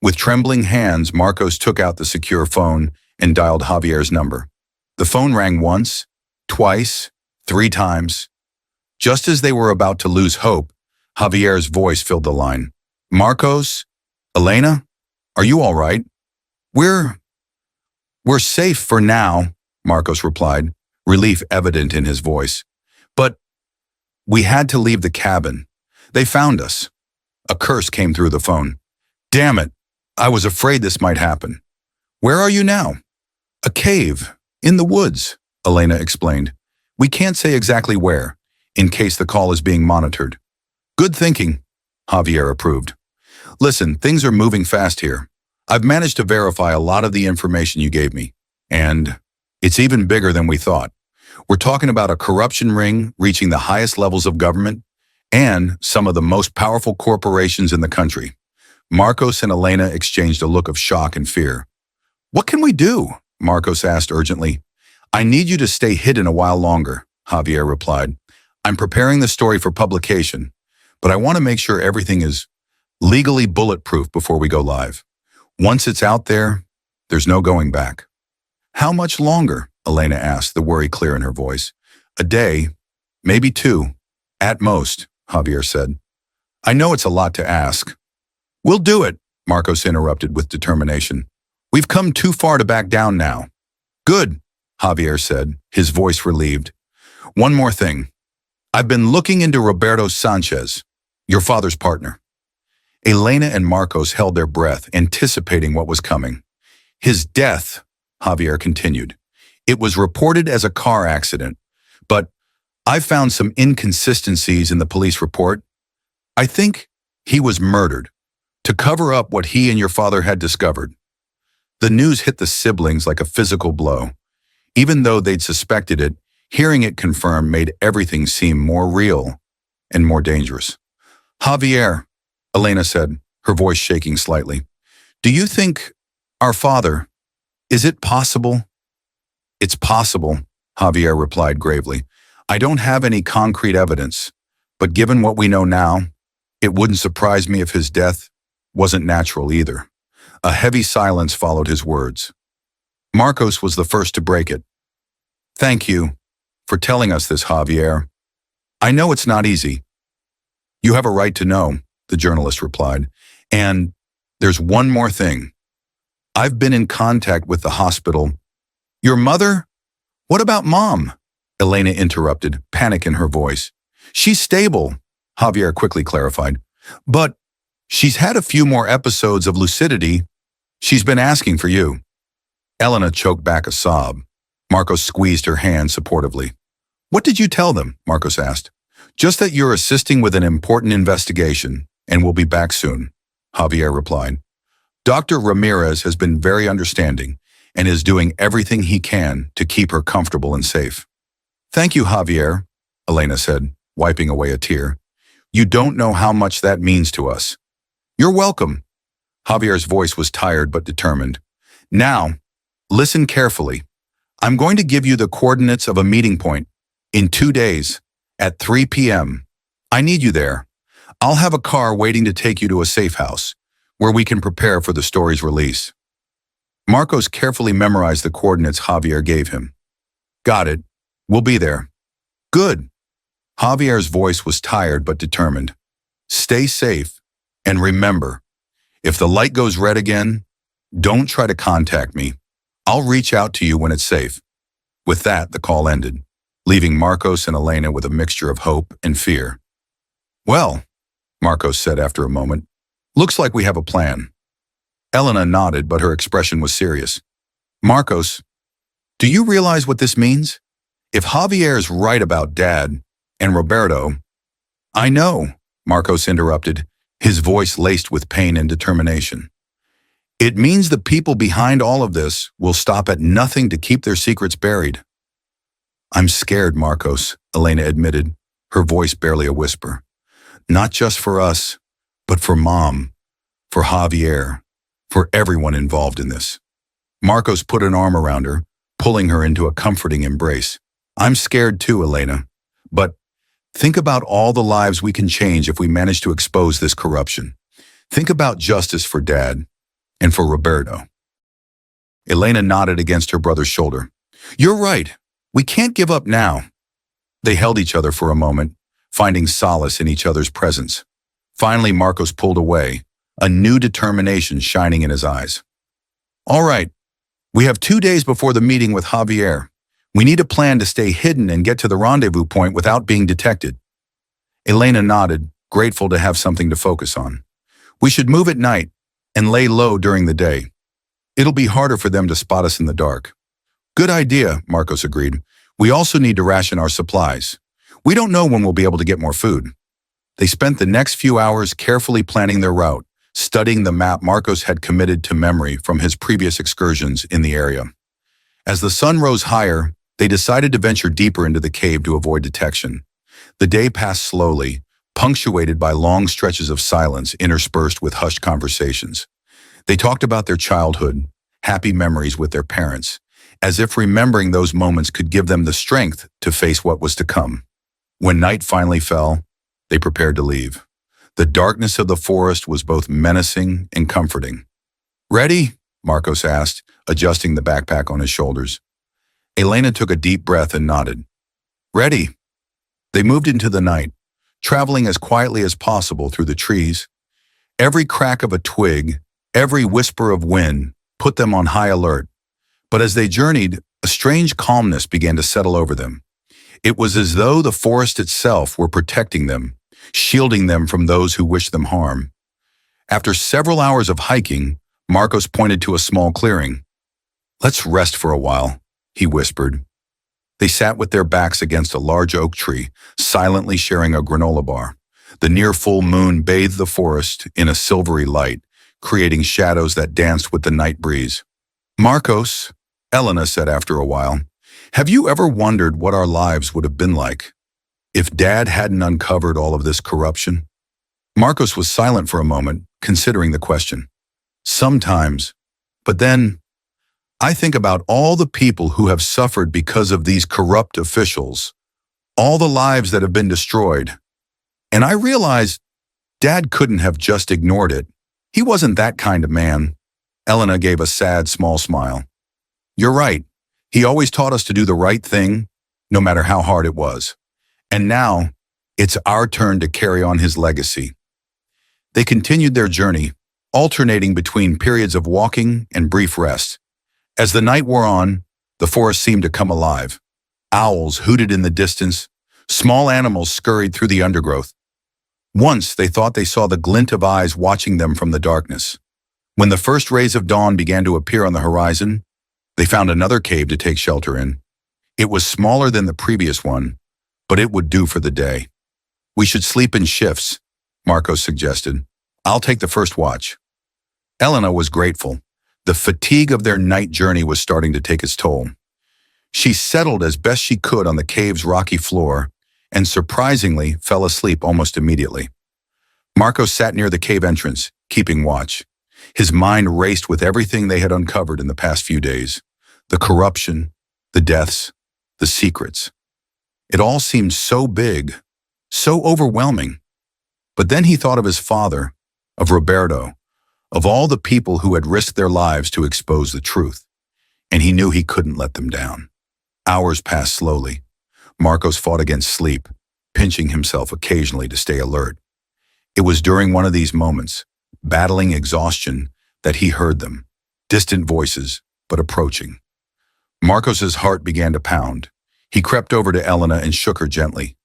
With trembling hands, Marcos took out the secure phone and dialed Javier's number. The phone rang once, twice, 3 times. Just as they were about to lose hope, Javier's voice filled the line. "Marcos? Elena? Are you all right?" We're safe for now," Marcos replied, relief evident in his voice. "But we had to leave the cabin. They found us." A curse came through the phone. "Damn it, I was afraid this might happen." "Where are you now?" "A cave, in the woods," Elena explained. "We can't say exactly where, in case the call is being monitored." "Good thinking," Javier approved. "Listen, things are moving fast here. I've managed to verify a lot of the information you gave me, and it's even bigger than we thought. We're talking about a corruption ring reaching the highest levels of government and some of the most powerful corporations in the country." Marcos and Elena exchanged a look of shock and fear. "What can we do?" Marcos asked urgently. "I need you to stay hidden a while longer," Javier replied. "I'm preparing the story for publication, but I want to make sure everything is legally bulletproof before we go live. Once it's out there, there's no going back." "How much longer?" Elena asked, the worry clear in her voice. "A day, maybe 2, at most," Javier said. "I know it's a lot to ask." "We'll do it," Marcos interrupted with determination. "We've come too far to back down now." "Good," Javier said, his voice relieved. "One more thing. I've been looking into Roberto Sanchez, your father's partner." Elena and Marcos held their breath, anticipating what was coming. "His death," Javier continued. "It was reported as a car accident, but I've found some inconsistencies in the police report. I think he was murdered, to cover up what he and your father had discovered." The news hit the siblings like a physical blow. Even though they'd suspected it, hearing it confirmed made everything seem more real and more dangerous. "Javier," Elena said, her voice shaking slightly, "do you think our father, is it possible?" "It's possible," Javier replied gravely. "I don't have any concrete evidence, but given what we know now, it wouldn't surprise me if his death wasn't natural either." A heavy silence followed his words. Marcos was the first to break it. "Thank you for telling us this, Javier. I know it's not easy." "You have a right to know," the journalist replied. "And there's one more thing. I've been in contact with the hospital." "Your mother? What about Mom?" Elena interrupted, panic in her voice. "She's stable," Javier quickly clarified. "But she's had a few more episodes of lucidity. She's been asking for you." Elena choked back a sob. Marcos squeezed her hand supportively. "What did you tell them?" Marcos asked. "Just that you're assisting with an important investigation and will be back soon," Javier replied. "Dr. Ramirez has been very understanding and is doing everything he can to keep her comfortable and safe." "Thank you, Javier," Elena said, wiping away a tear. "You don't know how much that means to us." "You're welcome." Javier's voice was tired but determined. "Now, listen carefully. I'm going to give you the coordinates of a meeting point in 2 days at 3 p.m. I need you there. I'll have a car waiting to take you to a safe house where we can prepare for the story's release." Marcos carefully memorized the coordinates Javier gave him. "Got it. We'll be there." "Good." Javier's voice was tired but determined. "Stay safe, and remember, if the light goes red again, don't try to contact me. I'll reach out to you when it's safe." With that, the call ended, leaving Marcos and Elena with a mixture of hope and fear. "Well," Marcos said after a moment, "looks like we have a plan." Elena nodded, but her expression was serious. "Marcos, Do you realize what this means? If Javier's right about Dad and Roberto— I know, Marcos interrupted, his voice laced with pain and determination. It means the people behind all of this will stop at nothing to keep their secrets buried. I'm scared, Marcos, Elena admitted, her voice barely a whisper. Not just for us, but for Mom, for Javier, for everyone involved in this. Marcos put an arm around her, pulling her into a comforting embrace. I'm scared too, Elena, but think about all the lives we can change if we manage to expose this corruption. Think about justice for Dad and for Roberto. Elena nodded against her brother's shoulder. You're right. We can't give up now. They held each other for a moment, finding solace in each other's presence. Finally, Marcos pulled away, a new determination shining in his eyes. All right, we have 2 days before the meeting with Javier. We need a plan to stay hidden and get to the rendezvous point without being detected. Elena nodded, grateful to have something to focus on. We should move at night and lay low during the day. It'll be harder for them to spot us in the dark. Good idea, Marcos agreed. We also need to ration our supplies. We don't know when we'll be able to get more food. They spent the next few hours carefully planning their route, studying the map Marcos had committed to memory from his previous excursions in the area. As the sun rose higher, they decided to venture deeper into the cave to avoid detection. The day passed slowly, punctuated by long stretches of silence interspersed with hushed conversations. They talked about their childhood, happy memories with their parents, as if remembering those moments could give them the strength to face what was to come. When night finally fell, they prepared to leave. The darkness of the forest was both menacing and comforting. Ready? Marcos asked, adjusting the backpack on his shoulders. Elena took a deep breath and nodded. Ready. They moved into the night, traveling as quietly as possible through the trees. Every crack of a twig, every whisper of wind put them on high alert. But as they journeyed, a strange calmness began to settle over them. It was as though the forest itself were protecting them, shielding them from those who wished them harm. After several hours of hiking, Marcos pointed to a small clearing. Let's rest for a while, he whispered. They sat with their backs against a large oak tree, silently sharing a granola bar. The near full moon bathed the forest in a silvery light, creating shadows that danced with the night breeze. Marcos, Elena said after a while, have you ever wondered what our lives would have been like if Dad hadn't uncovered all of this corruption? Marcos was silent for a moment, considering the question. Sometimes, but then I think about all the people who have suffered because of these corrupt officials, all the lives that have been destroyed. And I realize Dad couldn't have just ignored it. He wasn't that kind of man. Elena gave a sad, small smile. You're right. He always taught us to do the right thing, no matter how hard it was. And now, it's our turn to carry on his legacy. They continued their journey, alternating between periods of walking and brief rest. As the night wore on, the forest seemed to come alive. Owls hooted in the distance. Small animals scurried through the undergrowth. Once they thought they saw the glint of eyes watching them from the darkness. When the first rays of dawn began to appear on the horizon, they found another cave to take shelter in. It was smaller than the previous one, but it would do for the day. We should sleep in shifts, Marcos suggested. I'll take the first watch. Elena was grateful. The fatigue of their night journey was starting to take its toll. She settled as best she could on the cave's rocky floor and surprisingly fell asleep almost immediately. Marcos sat near the cave entrance, keeping watch. His mind raced with everything they had uncovered in the past few days. The corruption, the deaths, the secrets. It all seemed so big, so overwhelming. But then he thought of his father, of Roberto, of all the people who had risked their lives to expose the truth, and he knew he couldn't let them down. Hours passed slowly. Marcos fought against sleep, pinching himself occasionally to stay alert. It was during one of these moments, battling exhaustion, that he heard them, distant voices, but approaching. Marcos's heart began to pound. He crept over to Elena and shook her gently.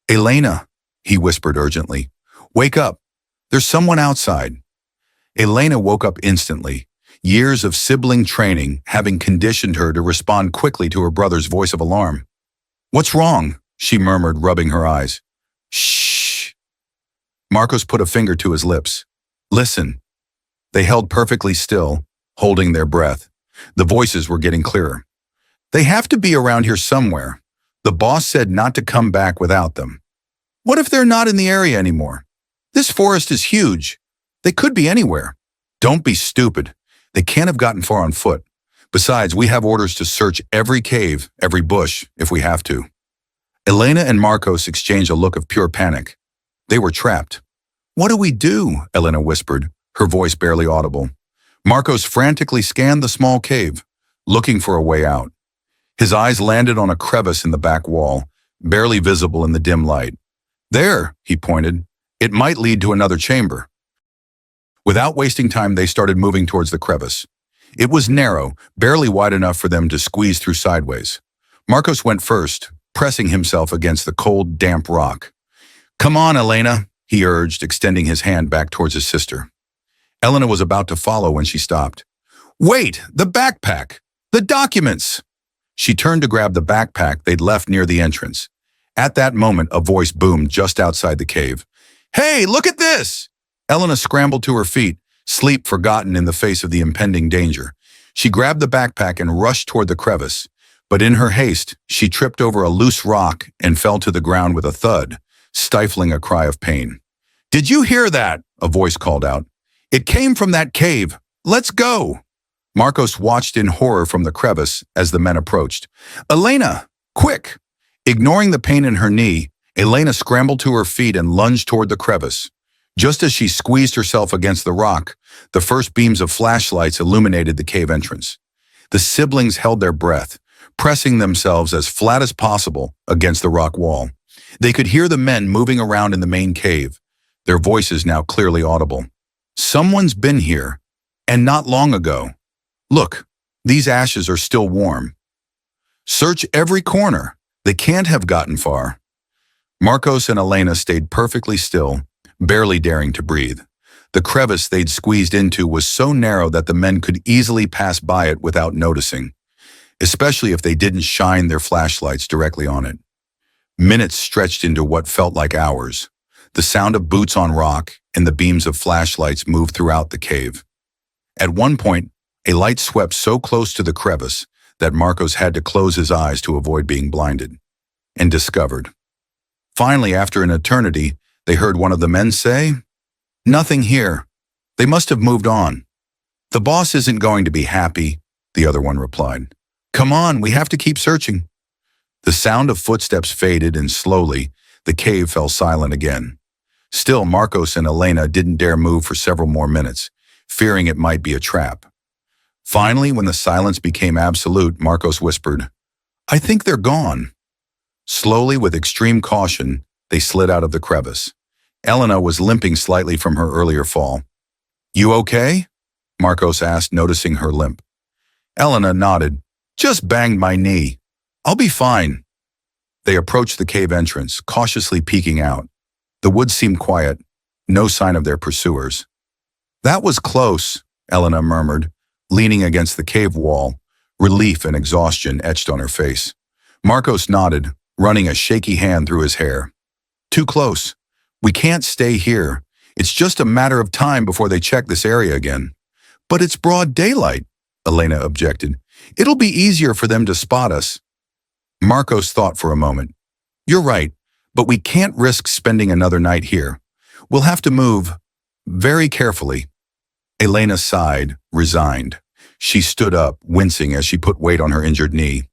Elena, he whispered urgently, wake up. There's someone outside. Elena woke up instantly, years of sibling training having conditioned her to respond quickly to her brother's voice of alarm. "What's wrong?" she murmured, rubbing her eyes. "Shh." Marcos put a finger to his lips. "Listen." They held perfectly still, holding their breath. The voices were getting clearer. "They have to be around here somewhere. The boss said not to come back without them. What if they're not in the area anymore? This forest is huge. They could be anywhere." "Don't be stupid. They can't have gotten far on foot. Besides, we have orders to search every cave, every bush, if we have to." Elena and Marcos exchanged a look of pure panic. They were trapped. "What do we do?" Elena whispered, her voice barely audible. Marcos frantically scanned the small cave, looking for a way out. His eyes landed on a crevice in the back wall, barely visible in the dim light. "There," he pointed. "It might lead to another chamber." Without wasting time, they started moving towards the crevice. It was narrow, barely wide enough for them to squeeze through sideways. Marcos went first, pressing himself against the cold, damp rock. "Come on, Elena," he urged, extending his hand back towards his sister. Elena was about to follow when she stopped. "Wait, the backpack! The documents!" She turned to grab the backpack they'd left near the entrance. At that moment, a voice boomed just outside the cave. "Hey, look at this!" Elena scrambled to her feet, sleep forgotten in the face of the impending danger. She grabbed the backpack and rushed toward the crevice, but in her haste, she tripped over a loose rock and fell to the ground with a thud, stifling a cry of pain. "Did you hear that?" a voice called out. "It came from that cave. Let's go." Marcos watched in horror from the crevice as the men approached. "Elena, quick!" Ignoring the pain in her knee, Elena scrambled to her feet and lunged toward the crevice. Just as she squeezed herself against the rock, the first beams of flashlights illuminated the cave entrance. The siblings held their breath, pressing themselves as flat as possible against the rock wall. They could hear the men moving around in the main cave, their voices now clearly audible. "Someone's been here, and not long ago. Look, these ashes are still warm. Search every corner. They can't have gotten far." Marcos and Elena stayed perfectly still, barely daring to breathe. The crevice they'd squeezed into was so narrow that the men could easily pass by it without noticing, especially if they didn't shine their flashlights directly on it. Minutes stretched into what felt like hours. The sound of boots on rock and the beams of flashlights moved throughout the cave. At one point, a light swept so close to the crevice that Marcos had to close his eyes to avoid being blinded. And discovered. Finally, after an eternity, they heard one of the men say, "Nothing here. They must have moved on." "The boss isn't going to be happy," the other one replied. "Come on, we have to keep searching." The sound of footsteps faded and slowly, the cave fell silent again. Still, Marcos and Elena didn't dare move for several more minutes, fearing it might be a trap. Finally, when the silence became absolute, Marcos whispered, "I think they're gone." Slowly, with extreme caution, they slid out of the crevice. Elena was limping slightly from her earlier fall. "You okay?" Marcos asked, noticing her limp. Elena nodded. "Just banged my knee. I'll be fine." They approached the cave entrance, cautiously peeking out. The woods seemed quiet, no sign of their pursuers. "That was close," Elena murmured, leaning against the cave wall, relief and exhaustion etched on her face. Marcos nodded, running a shaky hand through his hair. "Too close. We can't stay here. It's just a matter of time before they check this area again." "But it's broad daylight," Elena objected. "It'll be easier for them to spot us." Marcos thought for a moment. "You're right, but we can't risk spending another night here. We'll have to move very carefully." Elena sighed, resigned. She stood up, wincing as she put weight on her injured knee.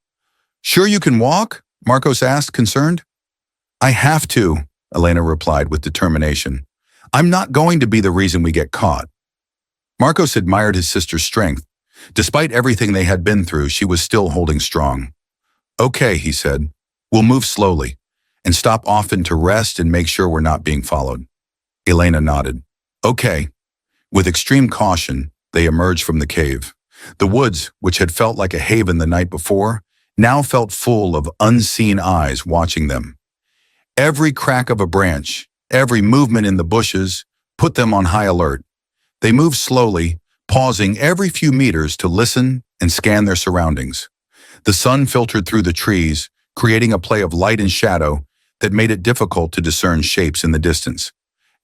"Sure you can walk?" Marcos asked, concerned. "I have to," Elena replied with determination. "I'm not going to be the reason we get caught." Marcos admired his sister's strength. Despite everything they had been through, she was still holding strong. "Okay," he said. "We'll move slowly and stop often to rest and make sure we're not being followed." Elena nodded. "Okay." With extreme caution, they emerged from the cave. The woods, which had felt like a haven the night before, now felt full of unseen eyes watching them. Every crack of a branch, every movement in the bushes, put them on high alert. They moved slowly, pausing every few meters to listen and scan their surroundings. The sun filtered through the trees, creating a play of light and shadow that made it difficult to discern shapes in the distance.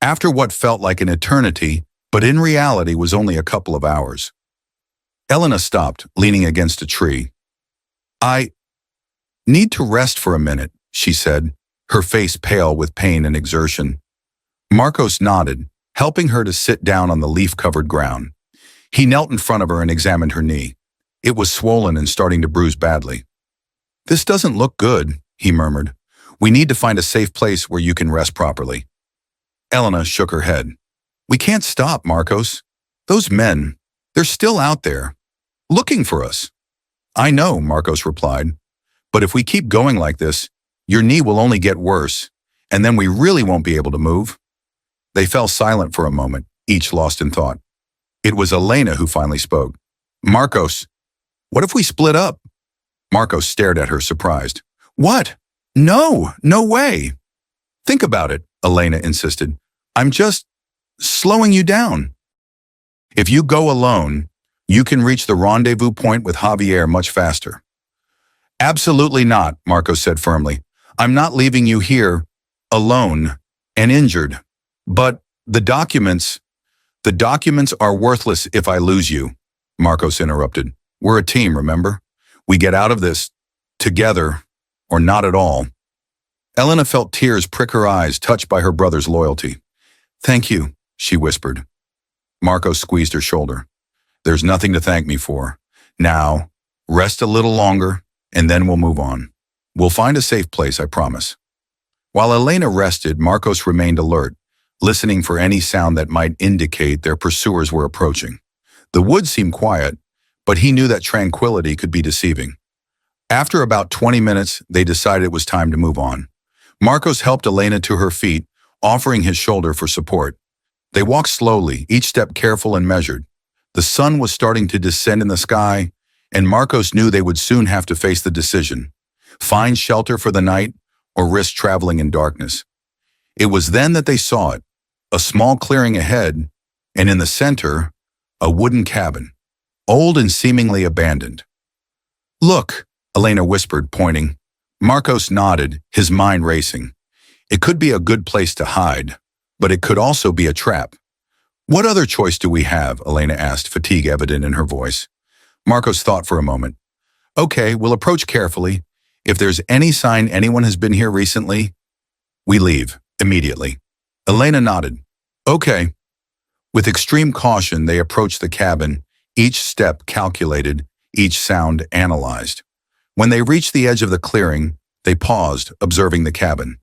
After what felt like an eternity, but in reality was only a couple of hours, Elena stopped, leaning against a tree. "I need to rest for a minute," she said, her face pale with pain and exertion. Marcos nodded, helping her to sit down on the leaf-covered ground. He knelt in front of her and examined her knee. It was swollen and starting to bruise badly. "This doesn't look good," he murmured. "We need to find a safe place where you can rest properly." Elena shook her head. "We can't stop, Marcos. Those men, they're still out there, looking for us." "I know," Marcos replied. "But if we keep going like this, your knee will only get worse, and then we really won't be able to move." They fell silent for a moment, each lost in thought. It was Elena who finally spoke. "Marcos, what if we split up?" Marcos stared at her, surprised. "What? No, no way." "Think about it," Elena insisted. "I'm just slowing you down. If you go alone, you can reach the rendezvous point with Javier much faster." "Absolutely not," Marcos said firmly. "I'm not leaving you here, alone and injured. But the documents are worthless if I lose you," Marcos interrupted. "We're a team, remember? We get out of this together or not at all." Elena felt tears prick her eyes, touched by her brother's loyalty. "Thank you," she whispered. Marcos squeezed her shoulder. "There's nothing to thank me for. Now, rest a little longer, and then we'll move on. We'll find a safe place, I promise." While Elena rested, Marcos remained alert, listening for any sound that might indicate their pursuers were approaching. The woods seemed quiet, but he knew that tranquility could be deceiving. After about 20 minutes, they decided it was time to move on. Marcos helped Elena to her feet, offering his shoulder for support. They walked slowly, each step careful and measured. The sun was starting to descend in the sky, and Marcos knew they would soon have to face the decision: find shelter for the night or risk traveling in darkness. It was then that they saw it, a small clearing ahead, and in the center, a wooden cabin, old and seemingly abandoned. "Look," Elena whispered, pointing. Marcos nodded, his mind racing. It could be a good place to hide, but it could also be a trap. "What other choice do we have?" Elena asked, fatigue evident in her voice. Marcos thought for a moment. "Okay, we'll approach carefully. If there's any sign anyone has been here recently, we leave immediately." Elena nodded. "Okay." With extreme caution, they approached the cabin, each step calculated, each sound analyzed. When they reached the edge of the clearing, they paused, observing the cabin.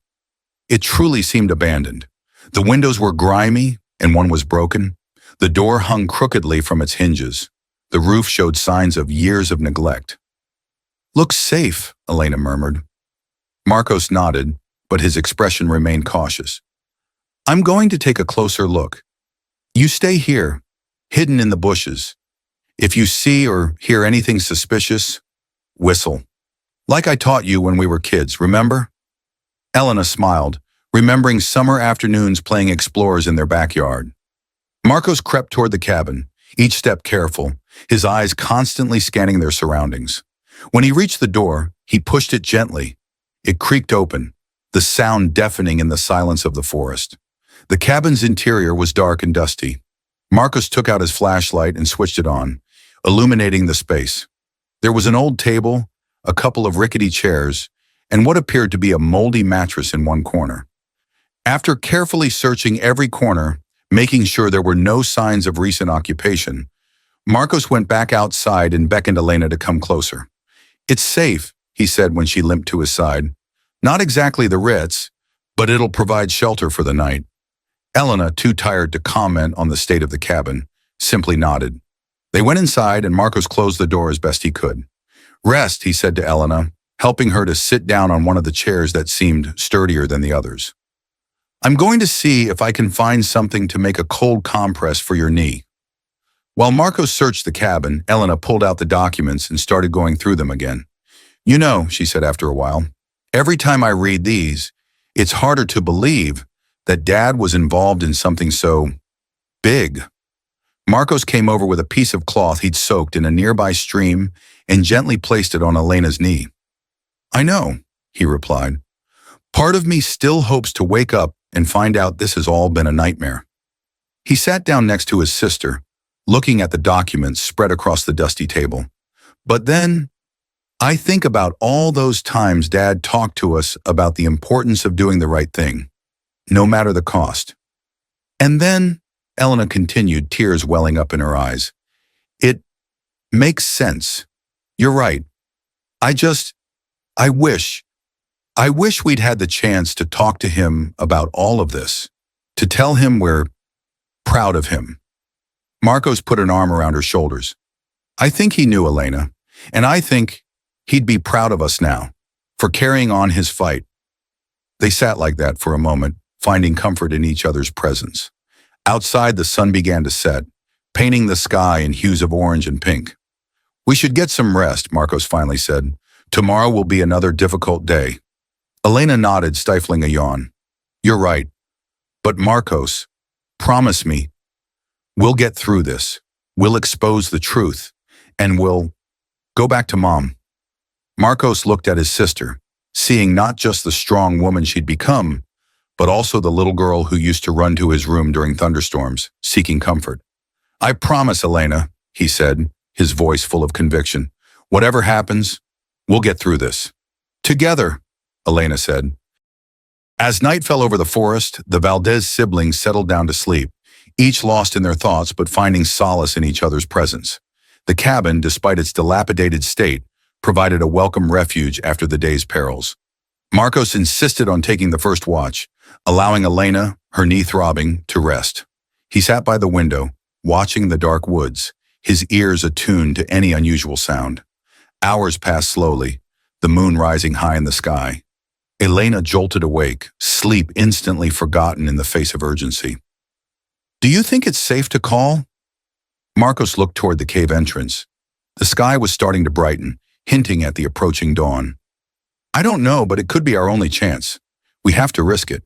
It truly seemed abandoned. The windows were grimy, and one was broken. The door hung crookedly from its hinges. The roof showed signs of years of neglect. "Looks safe," Elena murmured. Marcos nodded, but his expression remained cautious. "I'm going to take a closer look. You stay here, hidden in the bushes. If you see or hear anything suspicious, whistle. Like I taught you when we were kids, remember?" Elena smiled, remembering summer afternoons playing explorers in their backyard. Marcos crept toward the cabin, each step careful, his eyes constantly scanning their surroundings. When he reached the door, he pushed it gently. It creaked open, the sound deafening in the silence of the forest. The cabin's interior was dark and dusty. Marcos took out his flashlight and switched it on, illuminating the space. There was an old table, a couple of rickety chairs, and what appeared to be a moldy mattress in one corner. After carefully searching every corner, making sure there were no signs of recent occupation, Marcos went back outside and beckoned Elena to come closer. "It's safe," he said when she limped to his side. "Not exactly the Ritz, but it'll provide shelter for the night." Elena, too tired to comment on the state of the cabin, simply nodded. They went inside and Marcos closed the door as best he could. "Rest," he said to Elena, helping her to sit down on one of the chairs that seemed sturdier than the others. "I'm going to see if I can find something to make a cold compress for your knee." While Marcos searched the cabin, Elena pulled out the documents and started going through them again. "You know," she said after a while, "every time I read these, it's harder to believe that Dad was involved in something so big. Marcos came over with a piece of cloth he'd soaked in a nearby stream and gently placed it on Elena's knee. "I know," he replied. "Part of me still hopes to wake up and find out this has all been a nightmare." He sat down next to his sister, looking at the documents spread across the dusty table. "But then, I think about all those times Dad talked to us about the importance of doing the right thing, no matter the cost. And then," Elena continued, tears welling up in her eyes, "it makes sense. You're right. I just, I wish we'd had the chance to talk to him about all of this, to tell him we're proud of him." Marcos put an arm around her shoulders. "I think he knew, Elena, and I think he'd be proud of us now, for carrying on his fight." They sat like that for a moment, finding comfort in each other's presence. Outside, the sun began to set, painting the sky in hues of orange and pink. "We should get some rest," Marcos finally said. "Tomorrow will be another difficult day." Elena nodded, stifling a yawn. "You're right. But Marcos, promise me, we'll get through this. We'll expose the truth, and we'll go back to Mom." Marcos looked at his sister, seeing not just the strong woman she'd become, but also the little girl who used to run to his room during thunderstorms, seeking comfort. "I promise, Elena," he said, his voice full of conviction. "Whatever happens, we'll get through this. Together," Elena said. As night fell over the forest, the Valdez siblings settled down to sleep, each lost in their thoughts but finding solace in each other's presence. The cabin, despite its dilapidated state, provided a welcome refuge after the day's perils. Marcos insisted on taking the first watch, allowing Elena, her knee throbbing, to rest. He sat by the window, watching the dark woods, his ears attuned to any unusual sound. Hours passed slowly, the moon rising high in the sky. Elena jolted awake, sleep instantly forgotten in the face of urgency. "Do you think it's safe to call?" Marcos looked toward the cave entrance. The sky was starting to brighten, hinting at the approaching dawn. "I don't know, but it could be our only chance. We have to risk it."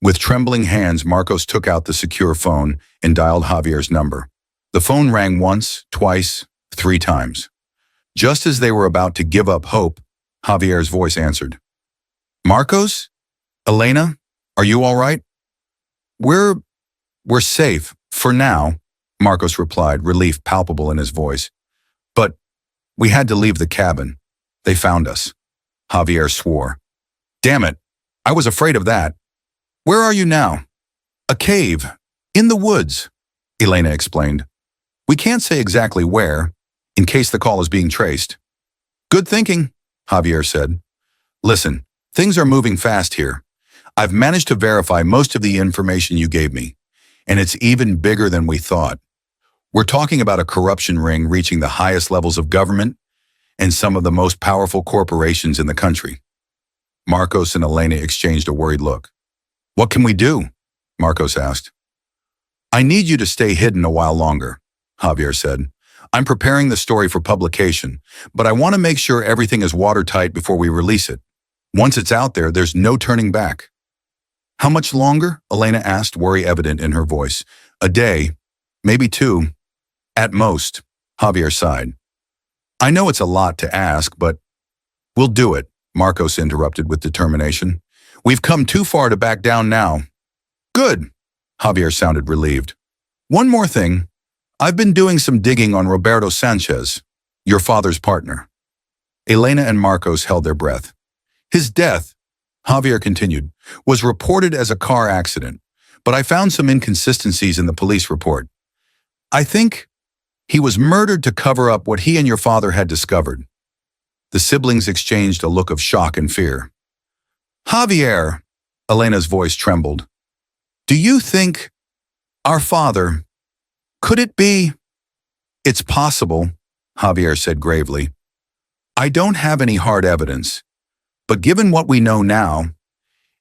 With trembling hands, Marcos took out the secure phone and dialed Javier's number. The phone rang once, twice, 3 times. Just as they were about to give up hope, Javier's voice answered. "Marcos? Elena? Are you all right?" We're safe, for now," Marcos replied, relief palpable in his voice. "But we had to leave the cabin. They found us." Javier swore. "Damn it, I was afraid of that. Where are you now?" "A cave. In the woods," Elena explained. "We can't say exactly where, in case the call is being traced." "Good thinking," Javier said. "Listen, things are moving fast here. I've managed to verify most of the information you gave me, and it's even bigger than we thought. We're talking about a corruption ring reaching the highest levels of government and some of the most powerful corporations in the country." Marcos and Elena exchanged a worried look. "What can we do?" Marcos asked. "I need you to stay hidden a while longer," Javier said. "I'm preparing the story for publication, but I want to make sure everything is watertight before we release it. Once it's out there, there's no turning back." "How much longer?" Elena asked, worry evident in her voice. "A day, maybe 2, at most," Javier sighed. "I know it's a lot to ask, but we'll do it," Marcos interrupted with determination. "We've come too far to back down now." "Good," Javier sounded relieved. "One more thing. I've been doing some digging on Roberto Sanchez, your father's partner." Elena and Marcos held their breath. "His death," Javier continued, "was reported as a car accident, but I found some inconsistencies in the police report. I think he was murdered to cover up what he and your father had discovered." The siblings exchanged a look of shock and fear. "Javier," Elena's voice trembled, "do you think our father, could it be?" "It's possible," Javier said gravely. "I don't have any hard evidence, but given what we know now,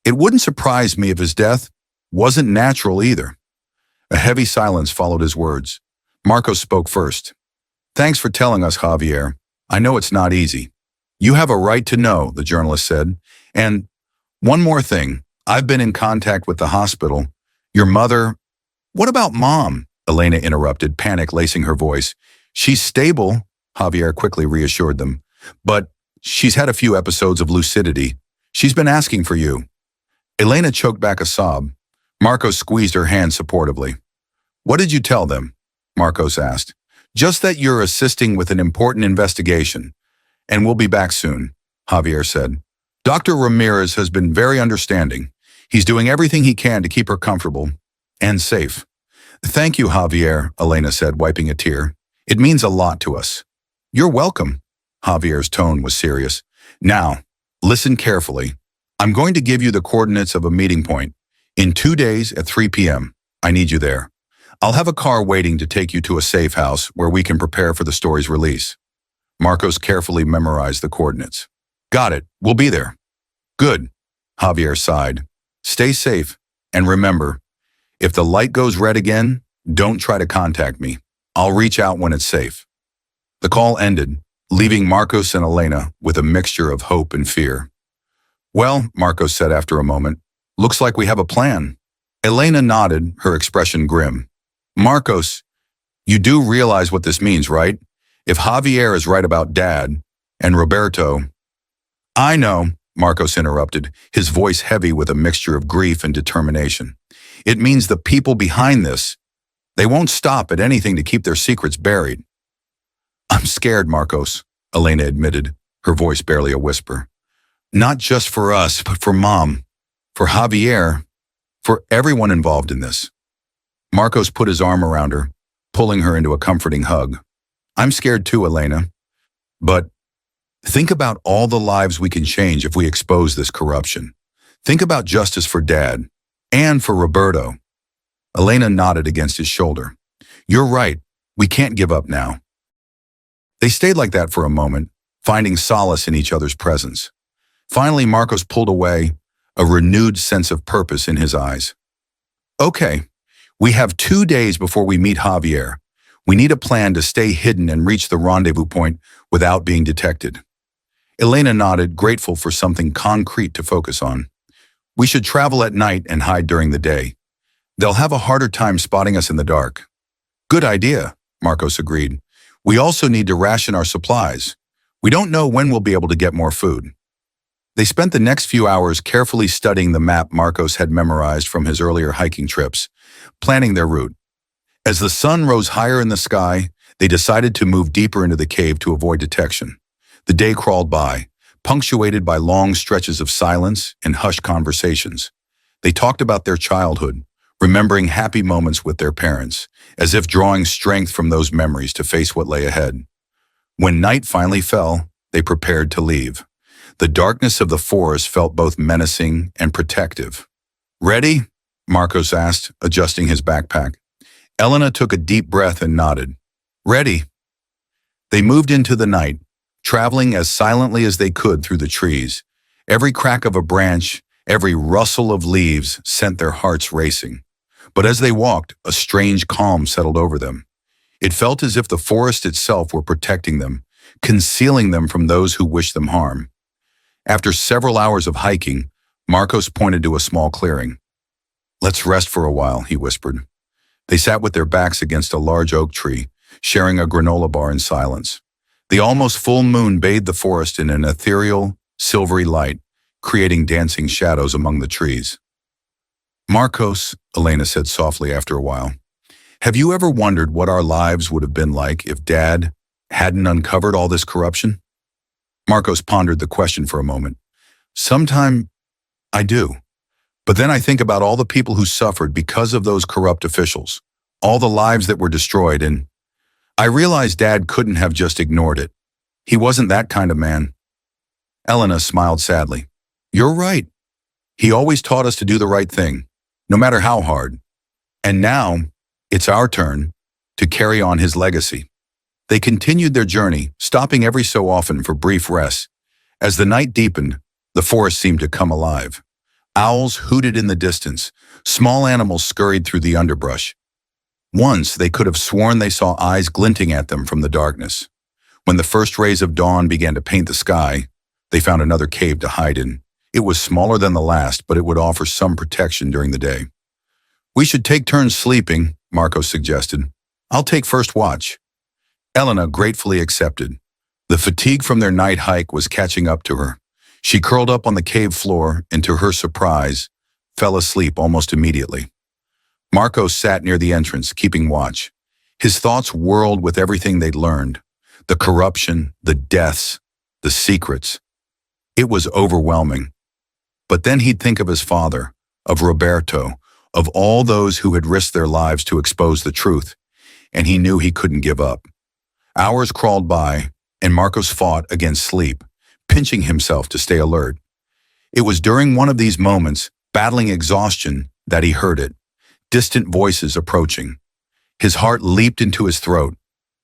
it wouldn't surprise me if his death wasn't natural either." A heavy silence followed his words. Marcos spoke first. "Thanks for telling us, Javier. I know it's not easy." "You have a right to know," the journalist said. "And one more thing. I've been in contact with the hospital. Your mother—" "What about Mom?" Elena interrupted, panic lacing her voice. She's stable, Javier quickly reassured them. But she's had a few episodes of lucidity. She's been asking for you. Elena choked back a sob. Marcos squeezed her hand supportively. What did you tell them? Marcos asked. Just that you're assisting with an important investigation. And we'll be back soon, Javier said. Dr. Ramirez has been very understanding. He's doing everything he can to keep her comfortable and safe. Thank you, Javier, Elena said, wiping a tear. It means a lot to us. You're welcome. Javier's tone was serious. Now, listen carefully. I'm going to give you the coordinates of a meeting point. In 2 days at 3 p.m., I need you there. I'll have a car waiting to take you to a safe house where we can prepare for the story's release. Marcos carefully memorized the coordinates. Got it. We'll be there. Good. Javier sighed. Stay safe. And remember, if the light goes red again, don't try to contact me. I'll reach out when it's safe. The call ended, leaving Marcos and Elena with a mixture of hope and fear. Well, Marcos said after a moment, looks like we have a plan. Elena nodded, her expression grim. Marcos, you do realize what this means, right? If Javier is right about Dad, and Roberto... I know, Marcos interrupted, his voice heavy with a mixture of grief and determination. It means the people behind this, they won't stop at anything to keep their secrets buried. I'm scared, Marcos, Elena admitted, her voice barely a whisper. Not just for us, but for Mom, for Javier, for everyone involved in this. Marcos put his arm around her, pulling her into a comforting hug. I'm scared too, Elena. But think about all the lives we can change if we expose this corruption. Think about justice for Dad and for Roberto. Elena nodded against his shoulder. You're right. We can't give up now. They stayed like that for a moment, finding solace in each other's presence. Finally, Marcos pulled away, a renewed sense of purpose in his eyes. Okay, we have 2 days before we meet Javier. We need a plan to stay hidden and reach the rendezvous point without being detected. Elena nodded, grateful for something concrete to focus on. We should travel at night and hide during the day. They'll have a harder time spotting us in the dark. Good idea, Marcos agreed. We also need to ration our supplies. We don't know when we'll be able to get more food. They spent the next few hours carefully studying the map Marcos had memorized from his earlier hiking trips, planning their route. As the sun rose higher in the sky, they decided to move deeper into the cave to avoid detection. The day crawled by, punctuated by long stretches of silence and hushed conversations. They talked about their childhood, remembering happy moments with their parents, as if drawing strength from those memories to face what lay ahead. When night finally fell, they prepared to leave. The darkness of the forest felt both menacing and protective. Ready? Marcos asked, adjusting his backpack. Elena took a deep breath and nodded. Ready. They moved into the night, traveling as silently as they could through the trees. Every crack of a branch, every rustle of leaves sent their hearts racing. But as they walked, a strange calm settled over them. It felt as if the forest itself were protecting them, concealing them from those who wished them harm. After several hours of hiking, Marcos pointed to a small clearing. Let's rest for a while, he whispered. They sat with their backs against a large oak tree, sharing a granola bar in silence. The almost full moon bathed the forest in an ethereal, silvery light, creating dancing shadows among the trees. Marcos, Elena said softly after a while, have you ever wondered what our lives would have been like if Dad hadn't uncovered all this corruption? Marcos pondered the question for a moment. Sometime I do. But then I think about all the people who suffered because of those corrupt officials, all the lives that were destroyed, and I realized Dad couldn't have just ignored it. He wasn't that kind of man. Elena smiled sadly. You're right. He always taught us to do the right thing, no matter how hard. And now, it's our turn to carry on his legacy. They continued their journey, stopping every so often for brief rests. As the night deepened, the forest seemed to come alive. Owls hooted in the distance. Small animals scurried through the underbrush. Once, they could have sworn they saw eyes glinting at them from the darkness. When the first rays of dawn began to paint the sky, they found another cave to hide in. It was smaller than the last, but it would offer some protection during the day. We should take turns sleeping, Marcos suggested. I'll take first watch. Elena gratefully accepted. The fatigue from their night hike was catching up to her. She curled up on the cave floor and, to her surprise, fell asleep almost immediately. Marcos sat near the entrance, keeping watch. His thoughts whirled with everything they'd learned. The corruption, the deaths, the secrets. It was overwhelming. But then he'd think of his father, of Roberto, of all those who had risked their lives to expose the truth, and he knew he couldn't give up. Hours crawled by, and Marcos fought against sleep, pinching himself to stay alert. It was during one of these moments, battling exhaustion, that he heard it. Distant voices approaching. His heart leaped into his throat.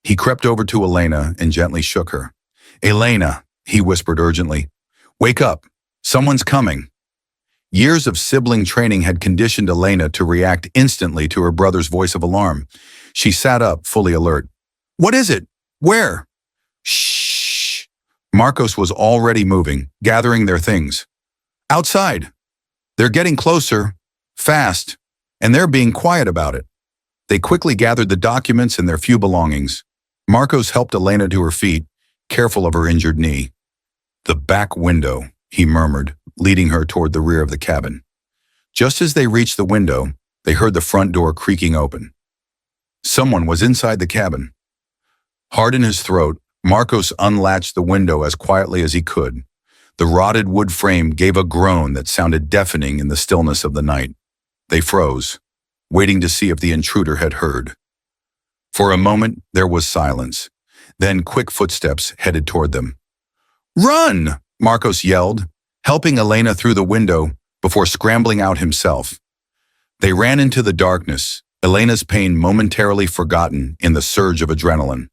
He crept over to Elena and gently shook her. "Elena," he whispered urgently, "wake up. Someone's coming." Years of sibling training had conditioned Elena to react instantly to her brother's voice of alarm. She sat up, fully alert. "What is it? Where?" "Shh." Marcos was already moving, gathering their things. "Outside. They're getting closer, fast, and they're being quiet about it." They quickly gathered the documents and their few belongings. Marcos helped Elena to her feet, careful of her injured knee. "The back window," he murmured, leading her toward the rear of the cabin. Just as they reached the window, they heard the front door creaking open. Someone was inside the cabin. Hard in his throat, Marcos unlatched the window as quietly as he could. The rotted wood frame gave a groan that sounded deafening in the stillness of the night. They froze, waiting to see if the intruder had heard. For a moment, there was silence. Then quick footsteps headed toward them. "Run!" Marcos yelled, helping Elena through the window before scrambling out himself. They ran into the darkness, Elena's pain momentarily forgotten in the surge of adrenaline.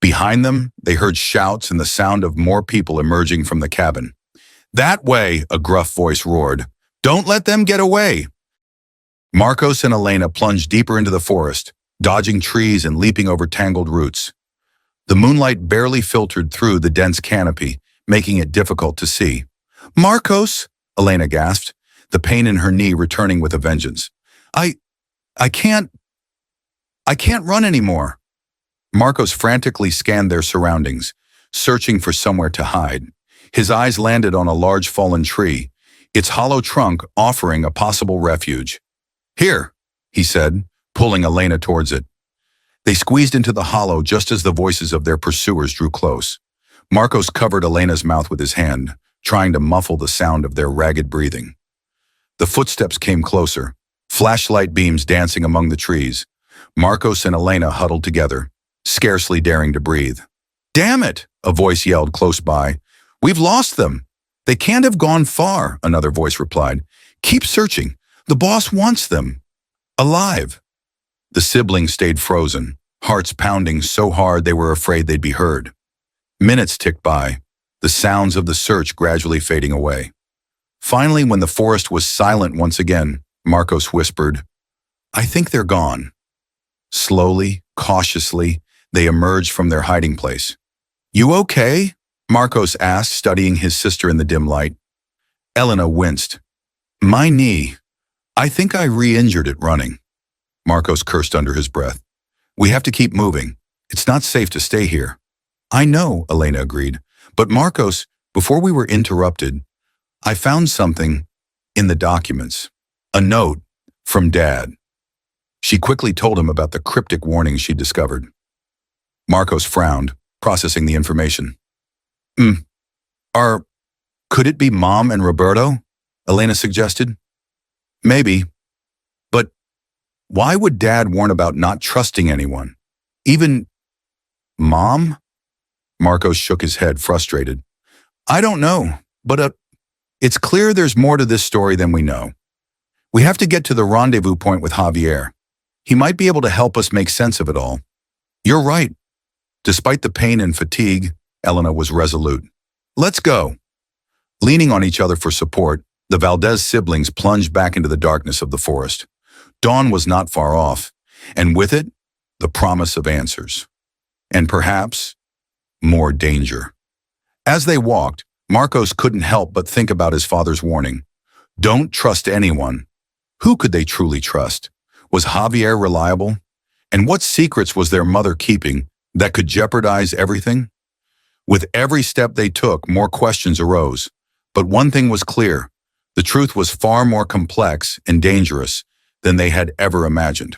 Behind them, they heard shouts and the sound of more people emerging from the cabin. "That way," a gruff voice roared. "Don't let them get away." Marcos and Elena plunged deeper into the forest, dodging trees and leaping over tangled roots. The moonlight barely filtered through the dense canopy, making it difficult to see. "Marcos," Elena gasped, the pain in her knee returning with a vengeance. I can't run anymore." Marcos frantically scanned their surroundings, searching for somewhere to hide. His eyes landed on a large fallen tree, its hollow trunk offering a possible refuge. "Here," he said, pulling Elena towards it. They squeezed into the hollow just as the voices of their pursuers drew close. Marcos covered Elena's mouth with his hand, trying to muffle the sound of their ragged breathing. The footsteps came closer, flashlight beams dancing among the trees. Marcos and Elena huddled together, scarcely daring to breathe. "Damn it!" a voice yelled close by. "We've lost them." "They can't have gone far," another voice replied. "Keep searching. The boss wants them. Alive." The siblings stayed frozen, hearts pounding so hard they were afraid they'd be heard. Minutes ticked by, the sounds of the search gradually fading away. Finally, when the forest was silent once again, Marcos whispered, "I think they're gone." Slowly, cautiously, they emerged from their hiding place. "You okay?" Marcos asked, studying his sister in the dim light. Elena winced. "My knee. I think I re-injured it running." Marcos cursed under his breath. "We have to keep moving. It's not safe to stay here." "I know," Elena agreed. "But Marcos, before we were interrupted, I found something in the documents. A note from Dad." She quickly told him about the cryptic warnings she discovered. Marcos frowned, processing the information. Could it be Mom and Roberto?" Elena suggested. "Maybe. But why would Dad warn about not trusting anyone? Even Mom?" Marcos shook his head, frustrated. "I don't know, but it's clear there's more to this story than we know. We have to get to the rendezvous point with Javier. He might be able to help us make sense of it all." "You're right." Despite the pain and fatigue, Elena was resolute. "Let's go." Leaning on each other for support, the Valdez siblings plunged back into the darkness of the forest. Dawn was not far off, and with it, the promise of answers. And perhaps, more danger. As they walked, Marcos couldn't help but think about his father's warning. Don't trust anyone. Who could they truly trust? Was Javier reliable? And what secrets was their mother keeping that could jeopardize everything? With every step they took, more questions arose. But one thing was clear: the truth was far more complex and dangerous than they had ever imagined.